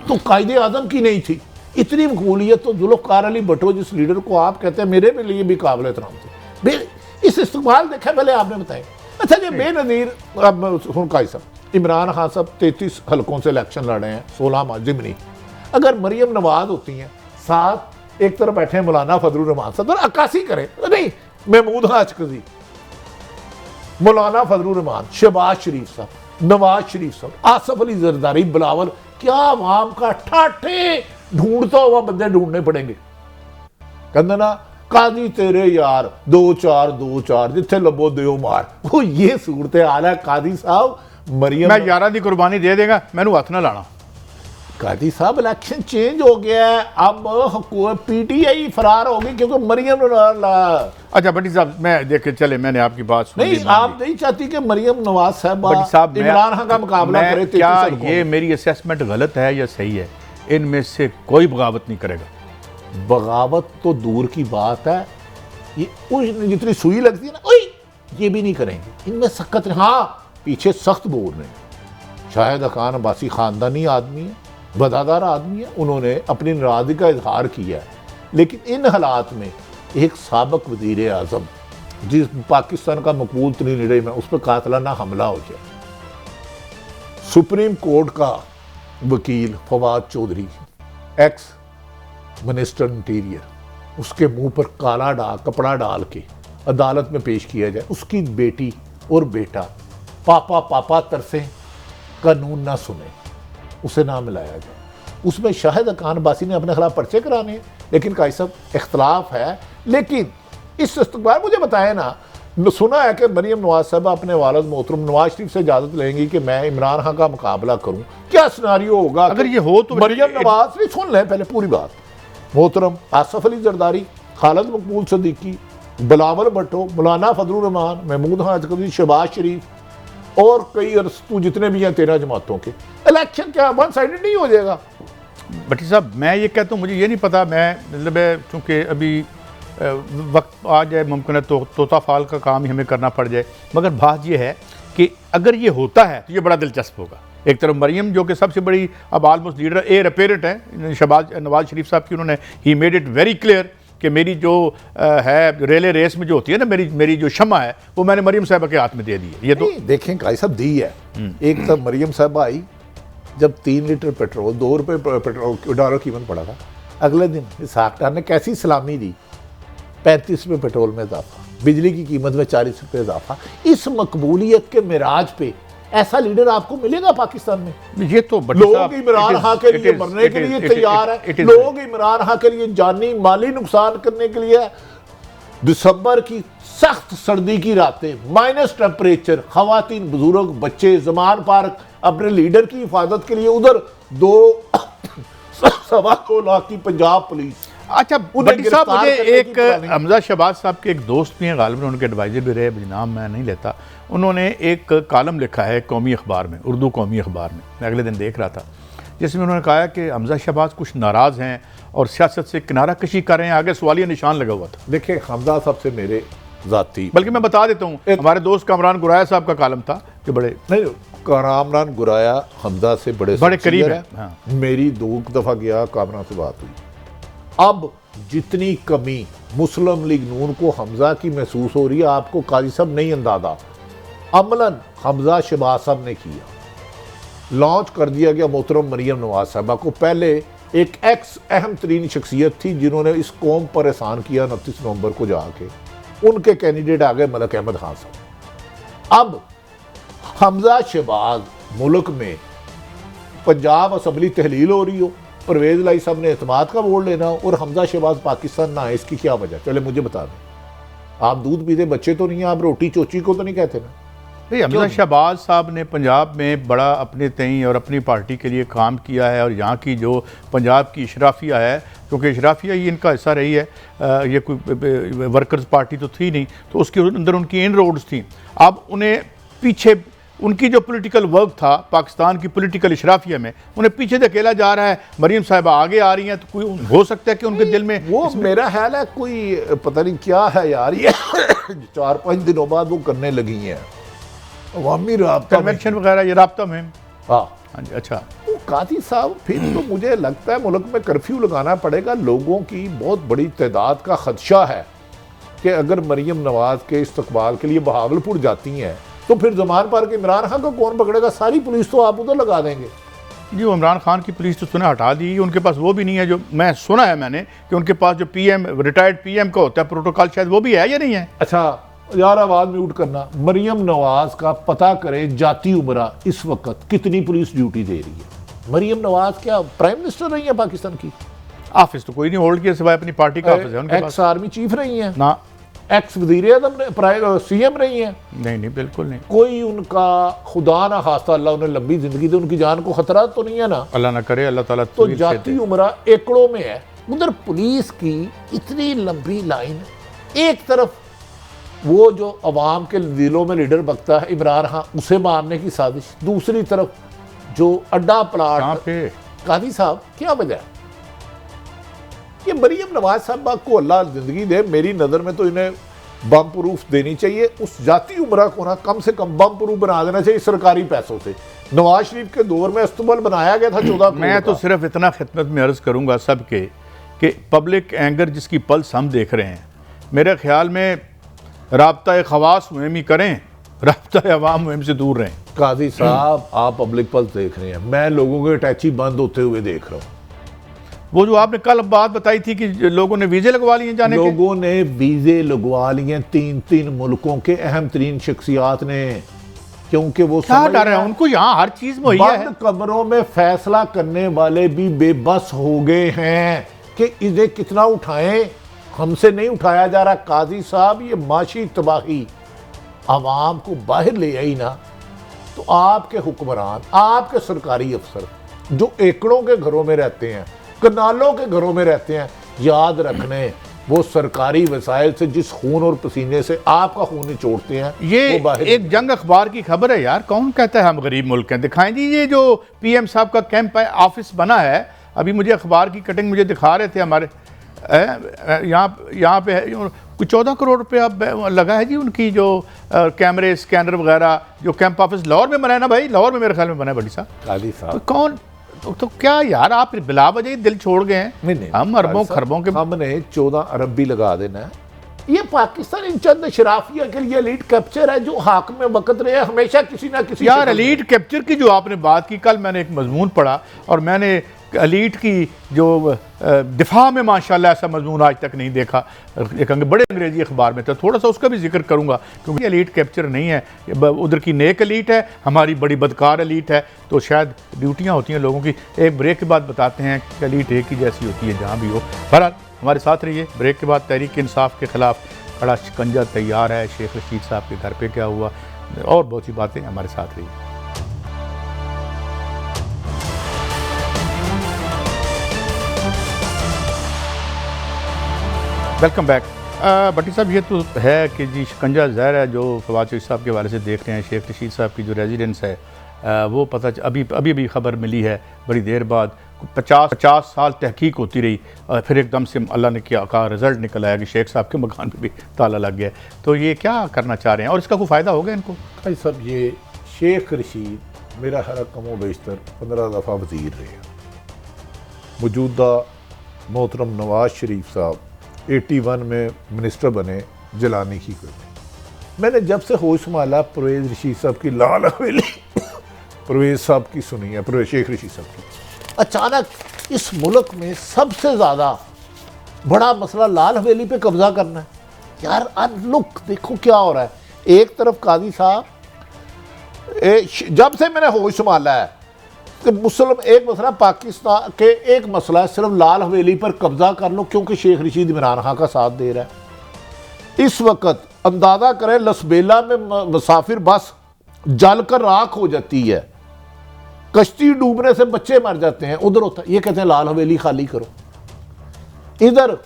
तो कायदे आजम की नहीं थी, इतनी मकबूलियत तो जुल्फ़िकार अली भुट्टो, जिस लीडर को आप कहते हैं मेरे लिए भी काबिल एहतराम थे, इस इस्तकबाल देखा पहले आपने बताया। अच्छा जी, बेनज़ीर काजी साहब, इमरान खान साहब 33 हल्कों से इलेक्शन लड़े हैं, 16 ज़िमनी। अगर मरीम नवाज होती हैं, साथ एक तरफ बैठे हैं मौलाना फजलुर रहमान साहब, और अक्कासी करें नहीं, महमूद हाशकजी, मौलाना फजलुर रहमान, शहबाज शरीफ साहब, नवाज शरीफ साहब, आसफ अली जरदारी, बिलावल, क्या आवाम का ठाठे ढूंढता हुआ बंदे ढूंढने पड़ेंगे। कहते ना काजी तेरे यार 2-4 जिथे लबो दो मार, वो ये सूरत हाल है। काजी साहब मरियम, मैं 11 की कुर्बानी दे देगा, मैनू हथ ना लाना। काजी साहब इलेक्शन चेंज हो गया है, अब पीटीआई फरार होगी क्योंकि मरियम। अच्छा भट्टी साहब, मैं देख के चले, मैंने आपकी बात सुनी। नहीं, आप नहीं चाहती कि मरियम नवाज साहब इमरान खान का मुकाबला करे? क्या ये मेरी असेसमेंट गलत है या सही है? इनमें से कोई बगावत नहीं करेगा। बगावत तो दूर की बात है, ये जितनी सुई लगती है ना, ओए ये भी नहीं करेंगे, इनमें सख्त नहीं। हाँ, पीछे सख्त बोल रहे हैं। शाहिद खान अब्बासी ख़ानदानी आदमी है, वफादार आदमी है, उन्होंने अपनी नाराज़गी का इजहार किया है, लेकिन इन हालात में एक साबिक़ वज़ीर आज़म जिस पाकिस्तान का मकबूल तरीन लीडर में, उस पर कातलाना हमला हो जाए। सुप्रीम कोर्ट का वकील Fawad Chaudhry, ex minister interior, उसके मुंह पर काला कपड़ा डाल के अदालत में पेश किया जाए। उसकी बेटी और बेटा पापा पापा तरसे, कानून ना सुने, उसे ना मिलाया जाए। उसमें शाहिद खान अब्बासी ने अपने खिलाफ पर्चे कराने हैं, लेकिन काई साहब इख्तलाफ है। लेकिन इस इस्तकबार मुझे बताया ना, सुना है कि मरीम नवाज साहब अपने वालिद मोहतरम नवाज शरीफ से इजाजत लेंगी कि मैं इमरान खान का मुकाबला करूं। क्या सिनारियो होगा अगर ये हो तो? मरीम नवाज नहीं, सुन लें पहले पूरी बात। मोहतरम आसफ अली जरदारी, खालिद मकबूल सदीकी, बिलावल भट्टो, मौलाना फजलुर रहमान, महमूद हाजी, शहबाज शरीफ और कई अरस्तू जितने भी हैं 13 जमातों के, इलेक्शन क्या वन साइडेड नहीं हो जाएगा? भट्टी साहब, मैं ये कहता हूँ, मुझे ये नहीं पता, मैं मतलब चूँकि अभी वक्त आ जाए, मुमकिन है तो तोता फाल का काम ही हमें करना पड़ जाए, मगर बात ये है कि अगर ये होता है तो ये बड़ा दिलचस्प होगा। एक तरफ मरीम जो कि सबसे बड़ी अब आलमोस्ट लीडर एयर अपेरेंट है शहबाज नवाज शरीफ साहब की, उन्होंने he made it very clear कि मेरी जो है रेले रेस में जो होती है ना, मेरी जो शमा है वो मैंने मरीम साहबा के हाथ में दे दी है। ये तो देखें काई साहब दी है। एक तब मरीम साहबा आई जब 3 लीटर पेट्रोल, 2 रुपये पेट्रोल डॉलर कीमत पड़ा था, अगले दिन इसहाक डार ने कैसी सलामी दी, 35 रुपये पेट्रोल में इजाफा, बिजली की कीमत में 40 रुपये इजाफा। इस मकबूलियत के मिराज पे ऐसा लीडर आपको मिलेगा पाकिस्तान में? ये तो लोग इमरान खान के लिए मरने के लिए तैयार है, लोग इमरान खान के लिए जानी माली नुकसान करने के लिए। दिसंबर की सख्त सर्दी की रातें, माइनस टेम्परेचर, खवातीन, बुजुर्ग, बच्चे जमान पार्क अपने लीडर की हिफाजत के लिए उधर 2.25 लाख की पंजाब पुलिस। अच्छा भट्टी साहब, मुझे एक हमजा शहबाज साहब के एक दोस्त भी हैं, गालिबन उनके एडवाइजर भी रहे, नाम मैं नहीं लेता, उन्होंने एक कॉलम लिखा है कौमी अखबार में, उर्दू कौमी अखबार में, मैं अगले दिन देख रहा था, जिसमें उन्होंने कहा कि हमजा शहबाज कुछ नाराज़ हैं और सियासत से किनारा कशी कर रहे हैं, आगे सवालिया निशान लगा हुआ था। देखिए हमजा साहब से मेरे जाती, बल्कि मैं बता देता हूँ, हमारे दोस्त कामरान गुराया साहब का कॉलम था कि बड़े नहीं, कामरान गुराया हमजा से बड़े करीब है। हाँ। मेरी 2 दफ़ा गया कामरान से बात हुई। अब जितनी कमी मुस्लिम लीग नून को हमजा की महसूस हो रही है, आपको काजी साहब नहीं अंदाजा, अमलन हमजा शहबाज साहब ने किया, लॉन्च कर दिया गया मोहतरम मरीम नवाज साहबा को। पहले एक एक्स अहम तरीन शख्सियत थी जिन्होंने इस कौम पर एहसान किया 29 नवंबर को जाके, उनके कैंडिडेट आ गए मलक अहमद खान साहब। अब हमजा शहबाज मुल्क में पंजाब असम्बली तहलील हो रही हो, परवेज लाई साहब ने एतमाद का वोट लेना और हमजा शहबाज पाकिस्तान ना आए, इसकी क्या वजह? चले मुझे बता दें। आप दूध पीते बच्चे तो नहीं हैं, आप रोटी चोची को तो नहीं कहते ना। नहीं, हमजा शहबाज साहब ने पंजाब में बड़ा अपने तई और अपनी पार्टी के लिए काम किया है, और यहाँ की जो पंजाब की इशराफिया है, क्योंकि इशराफिया ही इनका हिस्सा रही है, ये कोई वर्कर्स पार्टी तो थी नहीं, तो उसके अंदर उनकी इन रोड्स थी। अब उन्हें पीछे उनकी जो पॉलिटिकल वर्क था पाकिस्तान की पॉलिटिकल इशराफिया में, उन्हें पीछे धकेला जा रहा है। मरीम साहिबा आगे आ रही हैं, तो कोई हो सकता है कि उनके दिल में वो मेरा ख्याल है कोई पता नहीं क्या है यार, ये 4-5 दिनों बाद वो करने लगी हैं अवामी राब्ता कन्वेंशन वगैरह, ये राब्ता में। हाँ हाँ जी, अच्छा। वो काजी साहब फिर तो मुझे लगता है मुल्क में कर्फ्यू लगाना पड़ेगा। लोगों की बहुत बड़ी तादाद का खदशा है कि अगर मरीम नवाज के इस्तकबाल के लिए बहावलपुर जाती हैं तो फिर जमान पार के इमरान खान को कौन पकड़ेगा? सारी पुलिस तो आप उधर लगा देंगे जी। वो इमरान खान की पुलिस तो सुना हटा दी, उनके पास वो भी नहीं है जो मैं सुना है मैंने कि उनके पास जो पीएम रिटायर्ड पीएम का होता है प्रोटोकॉल, शायद वो भी है या नहीं है। अच्छा यार आवाज म्यूट करना। मरीम नवाज का पता करें जाती उमरा इस वक्त कितनी पुलिस ड्यूटी दे रही है। मरीम नवाज क्या प्राइम मिनिस्टर रही है पाकिस्तान की? ऑफिस तो कोई नहीं होल्ड किया सिवाय अपनी पार्टी का ऑफिस है उनके पास। एक्स आर्मी चीफ रही है ना, एक्स वजीर आज़म सीएम रही है? नहीं, बिल्कुल नहीं। कोई उनका खुदा ना खास्ता अल्लाह उन्हें लंबी जिंदगी दे, उनकी जान को खतरा तो नहीं है ना? अल्लाह ना करे, अल्लाह ताला। तो जाती उमरा एकड़ों में है। उधर पुलिस की इतनी लंबी लाइन, एक तरफ वो जो अवाम के दिलों में लीडर बकता है इमरान खान, उसे मारने की साजिश, दूसरी तरफ जो अड्डा प्लाट पे। काजी साहब क्या वजह है? ये मरीम नवाज साहबा को अल्लाह जिंदगी दे, मेरी नज़र में तो इन्हें बम प्रूफ देनी चाहिए। उस जाती उम्रा को ना कम से कम बम प्रूफ बना देना चाहिए सरकारी पैसों से। नवाज शरीफ के दौर में अस्तबल बनाया गया था 14 करोड़ मैं तो सिर्फ इतना खिदमत में अर्ज़ करूंगा सबके कि पब्लिक एंगर जिसकी पल्स हम देख रहे हैं, मेरे ख्याल में राब्ता ख़वास मुहिम ही करें, राब्ता अवाम मुहिम से दूर रहें। काजी साहब आप पब्लिक पल्स देख रहे हैं, मैं लोगों के अटैची बंद होते हुए देख रहा हूँ। वो जो आपने कल बात बताई थी कि लोगों ने वीज़े लगवा लिए जाने के, लोगों ने वीज़े लगवा लिए 3 मुल्कों के अहम तरीन शख्सियात ने, क्योंकि वो क्या डर है उनको, यहाँ हर चीज़ मुहैया है। बंद कमरों में फैसला करने वाले भी बेबस हो गए हैं कि इन्हें कितना उठाएं, हमसे नहीं उठाया जा रहा। काजी साहब ये माशी तबाही आवाम को बाहर ले आई ना, तो आपके हुक्मरान, आपके सरकारी अफसर जो एकड़ों के घरों में रहते हैं, कनालों के घरों में रहते हैं, याद रखने वो सरकारी वसाइल से जिस खून और पसीने से आपका खून निचोड़ते हैं, ये वो बाहर एक जंग अखबार की खबर है यार। कौन कहता है हम गरीब मुल्क हैं? दिखाएं जी, ये जो पीएम साहब का कैंप है, ऑफिस बना है, अभी मुझे अखबार की कटिंग मुझे दिखा रहे थे हमारे यहाँ पे कुछ 14 करोड़ रुपया लगा है जी उनकी जो कैमरे स्कैनर वगैरह, जो कैंप ऑफिस लाहौर में बना है ना भाई, लाहौर में मेरे ख्याल में बना है बड़ी साहब। काजी साहब तो कौन तो क्या यार, आप बिला वजह दिल छोड़ गए हैं। नहीं, हम अरबों खरबों के हमने 14 अरब भी लगा देना है। ये पाकिस्तान इन चंद शराफिया के लिए एलीट कैप्चर है जो हाक में वक्त रहे हमेशा किसी ना किसी यार। एलीट कैप्चर की जो आपने बात की, कल मैंने एक मजमून पढ़ा और मैंने एलीट की जो दिफा में माशाल्लाह ऐसा मजमून आज तक नहीं देखा, एक बड़े अंग्रेजी अखबार में था, थोड़ा सा उसका भी जिक्र करूंगा क्योंकि एलीट कैप्चर नहीं है, उधर की नेक एलीट है, हमारी बड़ी बदकार एलीट है। तो शायद ड्यूटियां होती हैं लोगों की। एक ब्रेक के बाद बताते हैं कि एलीट एक ही जैसी होती है जहाँ भी हो। बहरहाल हमारे साथ रहिए। ब्रेक के बाद तहरीक इंसाफ के खिलाफ बड़ा शिकंजा तैयार है, शेख रशीद साहब के घर पे क्या हुआ और बहुत सी बातें, हमारे साथ रहिए। Welcome back. भट्टी साहब, ये तो है कि जी शिकंजा ज़हर है जो फवाद शरीफ साहब के हवाले से देख रहे हैं। शेख रशीद साहब की जो रेजिडेंस है वो पता अभी खबर मिली है बड़ी देर बाद, 50 साल तहकीक होती रही और फिर एकदम से अल्लाह ने क्या कहा, रिज़ल्ट निकल आया कि शेख साहब के मकान पे भी ताला लग गया। तो ये क्या करना चाह रहे हैं और इसका कोई फ़ायदा होगा इनको? भाई साहब, ये शेख रशीद मेरा हर कमो बेशतर 15 दफ़ा वज़ीर रहे। मौजूदा मोहतरम नवाज शरीफ साहब 81 में मिनिस्टर बने जलानी की कोई। मैंने जब से होश संभाला परवेज़ रशीद साहब की लाल हवेली परवेज़ साहब की सुनी है, परवेज़ शेख रशीद साहब की। अचानक इस मुल्क में सबसे ज़्यादा बड़ा मसला लाल हवेली पे कब्जा करना है। यार आज लुक देखो क्या हो रहा है। एक तरफ काजी साहब, जब से मैंने होश संभाला है कि मुस्लिम एक मसला पाकिस्तान के एक मसला है सिर्फ लाल हवेली पर कब्जा कर लो, क्योंकि शेख रशीद इमरान खान का साथ दे रहा है। इस वक्त अंदाजा करें लसबेला में मुसाफिर बस जलकर राख हो जाती है, कश्ती डूबने से बच्चे मर जाते हैं, उधर होता है ये कहते हैं लाल हवेली खाली करो। इधर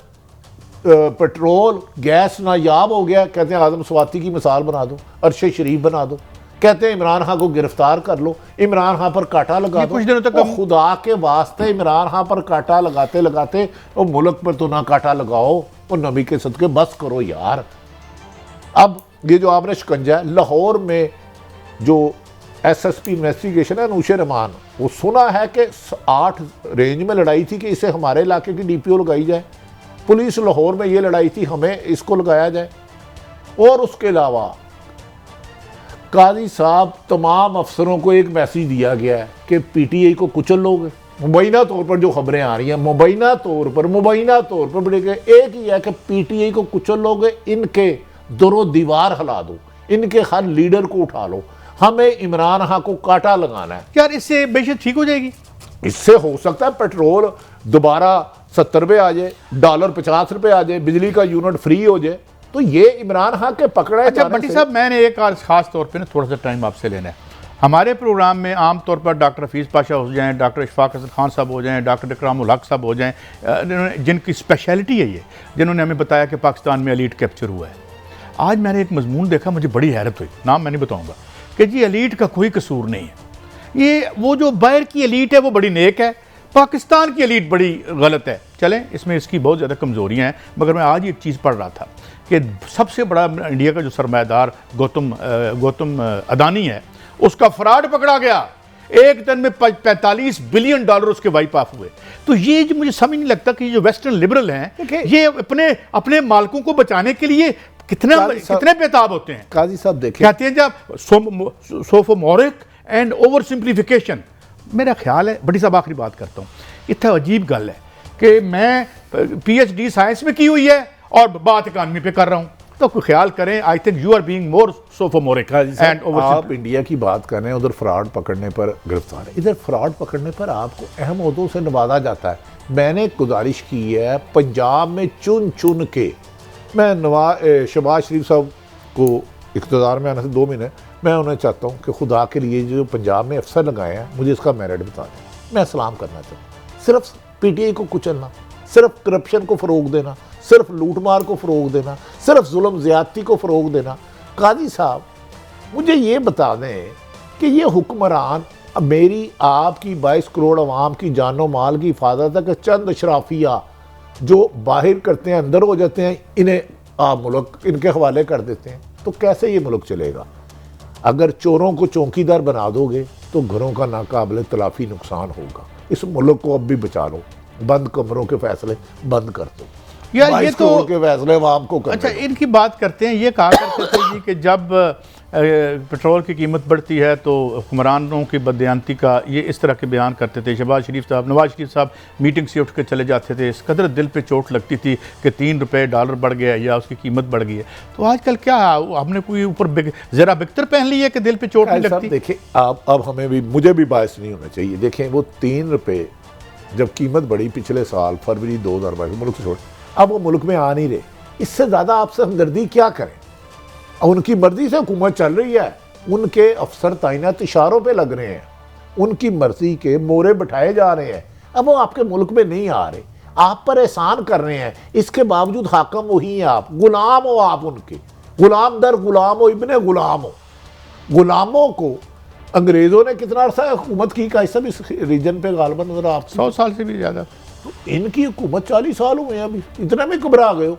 पेट्रोल गैस नायाब हो गया, कहते हैं आदम स्वाति की मिसाल बना दो, अरशद शरीफ बना दो, कहते हैं इमरान खान को गिरफ्तार कर लो, इमरान खान पर कांटा लगा दो। कुछ दिनों तक खुदा के वास्ते इमरान खान पर कांटा लगाते लगाते वो मुल्क पर तो ना कांटा लगाओ, वो नबी के सदके बस करो यार। अब ये जो आपने शिकंजा है, लाहौर में जो SSP इन्वेस्टिगेशन है नूशे रहमान, वो सुना है कि 8 रेंज में लड़ाई थी कि इसे हमारे इलाके की DPO लगाई जाए। पुलिस लाहौर में ये लड़ाई थी हमें इसको लगाया जाए। और उसके अलावा काजी साहब तमाम अफसरों को एक मैसेज दिया गया है कि PTI को कुचल लोगे। मुबैना तौर पर जो खबरें आ रही हैं, मुबैना तौर पर बड़े एक ही है कि PTI को कुचल लोगे, इनके दरो दीवार हिला दो, इनके हर लीडर को उठा लो, हमें इमरान खान को कांटा लगाना है। यार इससे बेशक ठीक हो जाएगी। इससे हो सकता है पेट्रोल दोबारा 70 रुपये आ जाए, डॉलर 50 रुपये आ जाए, बिजली का यूनिट फ्री हो जाए। तो ये इमरान खान के पकड़े। अच्छा भट्टी साहब, मैंने एक खास तौर पे ना थोड़ा सा टाइम आपसे लेना है। हमारे प्रोग्राम में आम तौर पर डॉक्टर हफीज़ पाशा हो जाएं, डॉक्टर इशफाक हसन खान साहब हो जाएं, डॉक्टर इकरामुल हक साहब हो जाएं, जिनकी स्पेशलिटी है ये, जिन्होंने हमें बताया कि पाकिस्तान में एलीट कैप्चर हुआ है। आज मैंने एक मजमून देखा, मुझे बड़ी हैरत हुई, नाम मैं नहीं बताऊँगा, कि जी एलीट का कोई कसूर नहीं है। ये वो जो बाहर की एलीट है वो बड़ी नेक है, पाकिस्तान की एलीट बड़ी गलत है। चलें, इसमें इसकी बहुत ज़्यादा कमज़ोरियाँ हैं, मगर मैं आज एक चीज़ पढ़ रहा था कि सबसे बड़ा इंडिया का जो सरमायादार गौतम अदानी है, उसका फ्रॉड पकड़ा गया। एक दिन में 45 बिलियन डॉलर उसके वाइप ऑफ हुए। तो ये जो मुझे समझ नहीं लगता कि जो वेस्टर्न लिबरल हैं ये अपने मालिकों को बचाने के लिए कितने बेताब होते हैं। काजी साहब देखिए, कहते हैं जब सोफोमोरिक एंड ओवर सिंप्लीफिकेशन। मेरा ख्याल है, बड़ी साहब आखिरी बात करता हूँ, इतना अजीब गल है कि मैं PhD साइंस में की हुई है और बात इकानमी पे कर रहा हूँ, तो कोई ख्याल करें। I think you are being more sophomoric and over. आप इंडिया की बात कर रहे हैं, उधर फ्रॉड पकड़ने पर गिरफ्तार है, इधर फ्रॉड पकड़ने पर आपको अहम ओहदों से नवाजा जाता है। मैंने गुजारिश की है पंजाब में चुन चुन के, मैं शहबाज शरीफ साहब को इक़्तिदार में आने से 2 महीने, मैं उन्हें चाहता हूँ कि खुदा के लिए जो पंजाब में अफसर लगाए हैं मुझे इसका मेरिट बता दें। मैं सलाम करना चाहता हूँ। सिर्फ PTI को कुचलना, सिर्फ करप्शन को फ़रोग देना, सिर्फ लूटमार को फ़रोग देना, सिर्फ जुल्म ज़्यादती को फ़रोग देना। काजी साहब मुझे ये बता दें कि ये हुक्मरान मेरी आपकी 22 करोड़ अवाम की जानो माल की हिफाजत है कि चंद अशराफिया जो बाहर करते हैं अंदर हो जाते हैं, इन्हें आप मुल्क इनके हवाले कर देते हैं, तो कैसे ये मुल्क चलेगा? अगर चोरों को चौकीदार बना दोगे तो घरों का नाकाबिल तलाफी नुकसान होगा। इस मुल्क को अब भी बचा लो, बंद कमरों के फैसले बंद कर दो यार, ये तो के फैसले आवाम को करने अच्छा दो। इनकी बात करते हैं। ये कहा करते थे जी कि जब पेट्रोल की कीमत बढ़ती है तो हुक्मरानों की बदयांती का ये इस तरह के बयान करते थे। शहबाज शरीफ साहब, नवाज शरीफ साहब मीटिंग से उठ के चले जाते थे। इस कदर दिल पे चोट लगती थी कि 3 रुपये डॉलर बढ़ गया या उसकी कीमत बढ़ गई है। तो आजकल क्या हमने कोई ऊपर ज़रा बिकतर पहन ली है कि दिल पे चोट नहीं लगती? देखिए आप, अब हमें भी, मुझे भी बायस नहीं होना चाहिए। देखें वो 3 रुपये जब कीमत बढ़ी पिछले साल फरवरी 2022 मुल्क से छोड़, अब वो मुल्क में आ नहीं रहे। इससे ज़्यादा आपसे हमदर्दी क्या करें? उनकी मर्जी से हुकूमत चल रही है, उनके अफसर तैनात इशारों पे लग रहे हैं, उनकी मर्जी के मोरे बिठाए जा रहे हैं। अब वो आपके मुल्क में नहीं आ रहे, आप पर एहसान कर रहे हैं, इसके बावजूद हाकम वही हैं, आप गुलाम हो, आप उनके गुलाम दर गुलाम हो, इब्ने गुलाम हो। गुलामों को अंग्रेज़ों ने कितना अर्सा हुकूमत की का सब इस रीजन पे गालबन नजर आप 100 साल से भी ज़्यादा। तो इनकी हुकूमत 40 साल हुए हैं, अभी इतना में घबरा गए हो?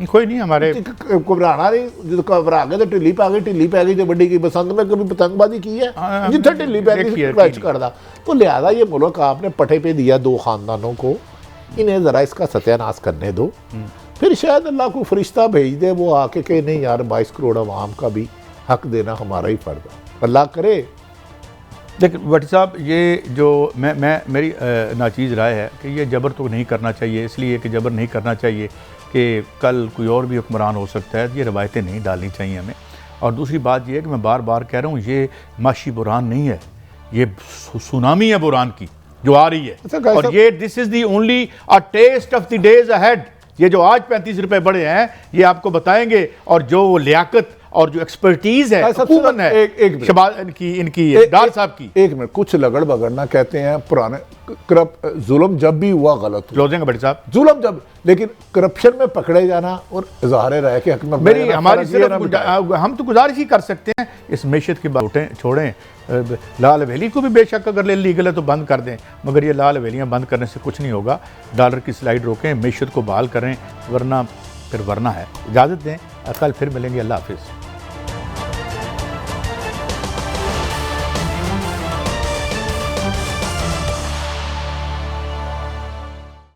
कोई नहीं, हमारे घबराना नहीं, जो घबरा गए तो ढिल्ली पा गई, ढिल्ली पै गई जो बड़ी की बसंत में कभी पतंगबाजी की है, जितना ढिल्ली पै गई कर दा। तो लिहाजा ये मुल्क आपने पटे पे दिया 2 खानदानों को, इन्हें ज़रा इसका सत्यानाश करने दो, फिर शायद अल्लाह को फरिश्ता भेज दे वो आके कहे नहीं यार 22 करोड़ अवाम का भी हक देना हमारा ही फर्ज है, अल्लाह करे। देखिए भट्टी साहब, ये जो मेरी नाचीज़ राय है कि ये जबर तो नहीं करना चाहिए, इसलिए कि जबर नहीं करना चाहिए कि कल कोई और भी हुक्मरान हो सकता है, ये रवायतें नहीं डालनी चाहिए हमें। और दूसरी बात ये है कि मैं बार बार कह रहा हूँ, ये माशी बुरान नहीं है, ये सुनामी है बुरान की जो आ रही है। और ये this is the only a test of the days ahead. ये जो आज 35 रुपए बढ़े हैं ये आपको बताएंगे, और जो लियाकत और जो एक्सपर्टीज है हुकूमत है शहबाज इनकी डार साहब की। एक मिनट, कुछ लगड़ बगड़ना कहते हैं पुराने जुल्म जब भी हुआ गलत क्लोजिंग भट्टी साहब, जुल्म जब, लेकिन करप्शन में पकड़े जाना और इजहार राय के हक में मेरी हमारी सिर्फ हम तो गुजारिश ही कर सकते हैं इस मैशत की बात छोड़ें। लाल हवेली को भी बेशक अगर लीगल है तो बंद कर दें, मगर ये लाल हवेलियाँ बंद करने से कुछ नहीं होगा। डॉलर की स्लाइड रोकें, मैशत को बहाल करें, वरना फिर वरना है। इजाज़त दें, कल फिर मिलेंगे। अल्लाह हाफिज़।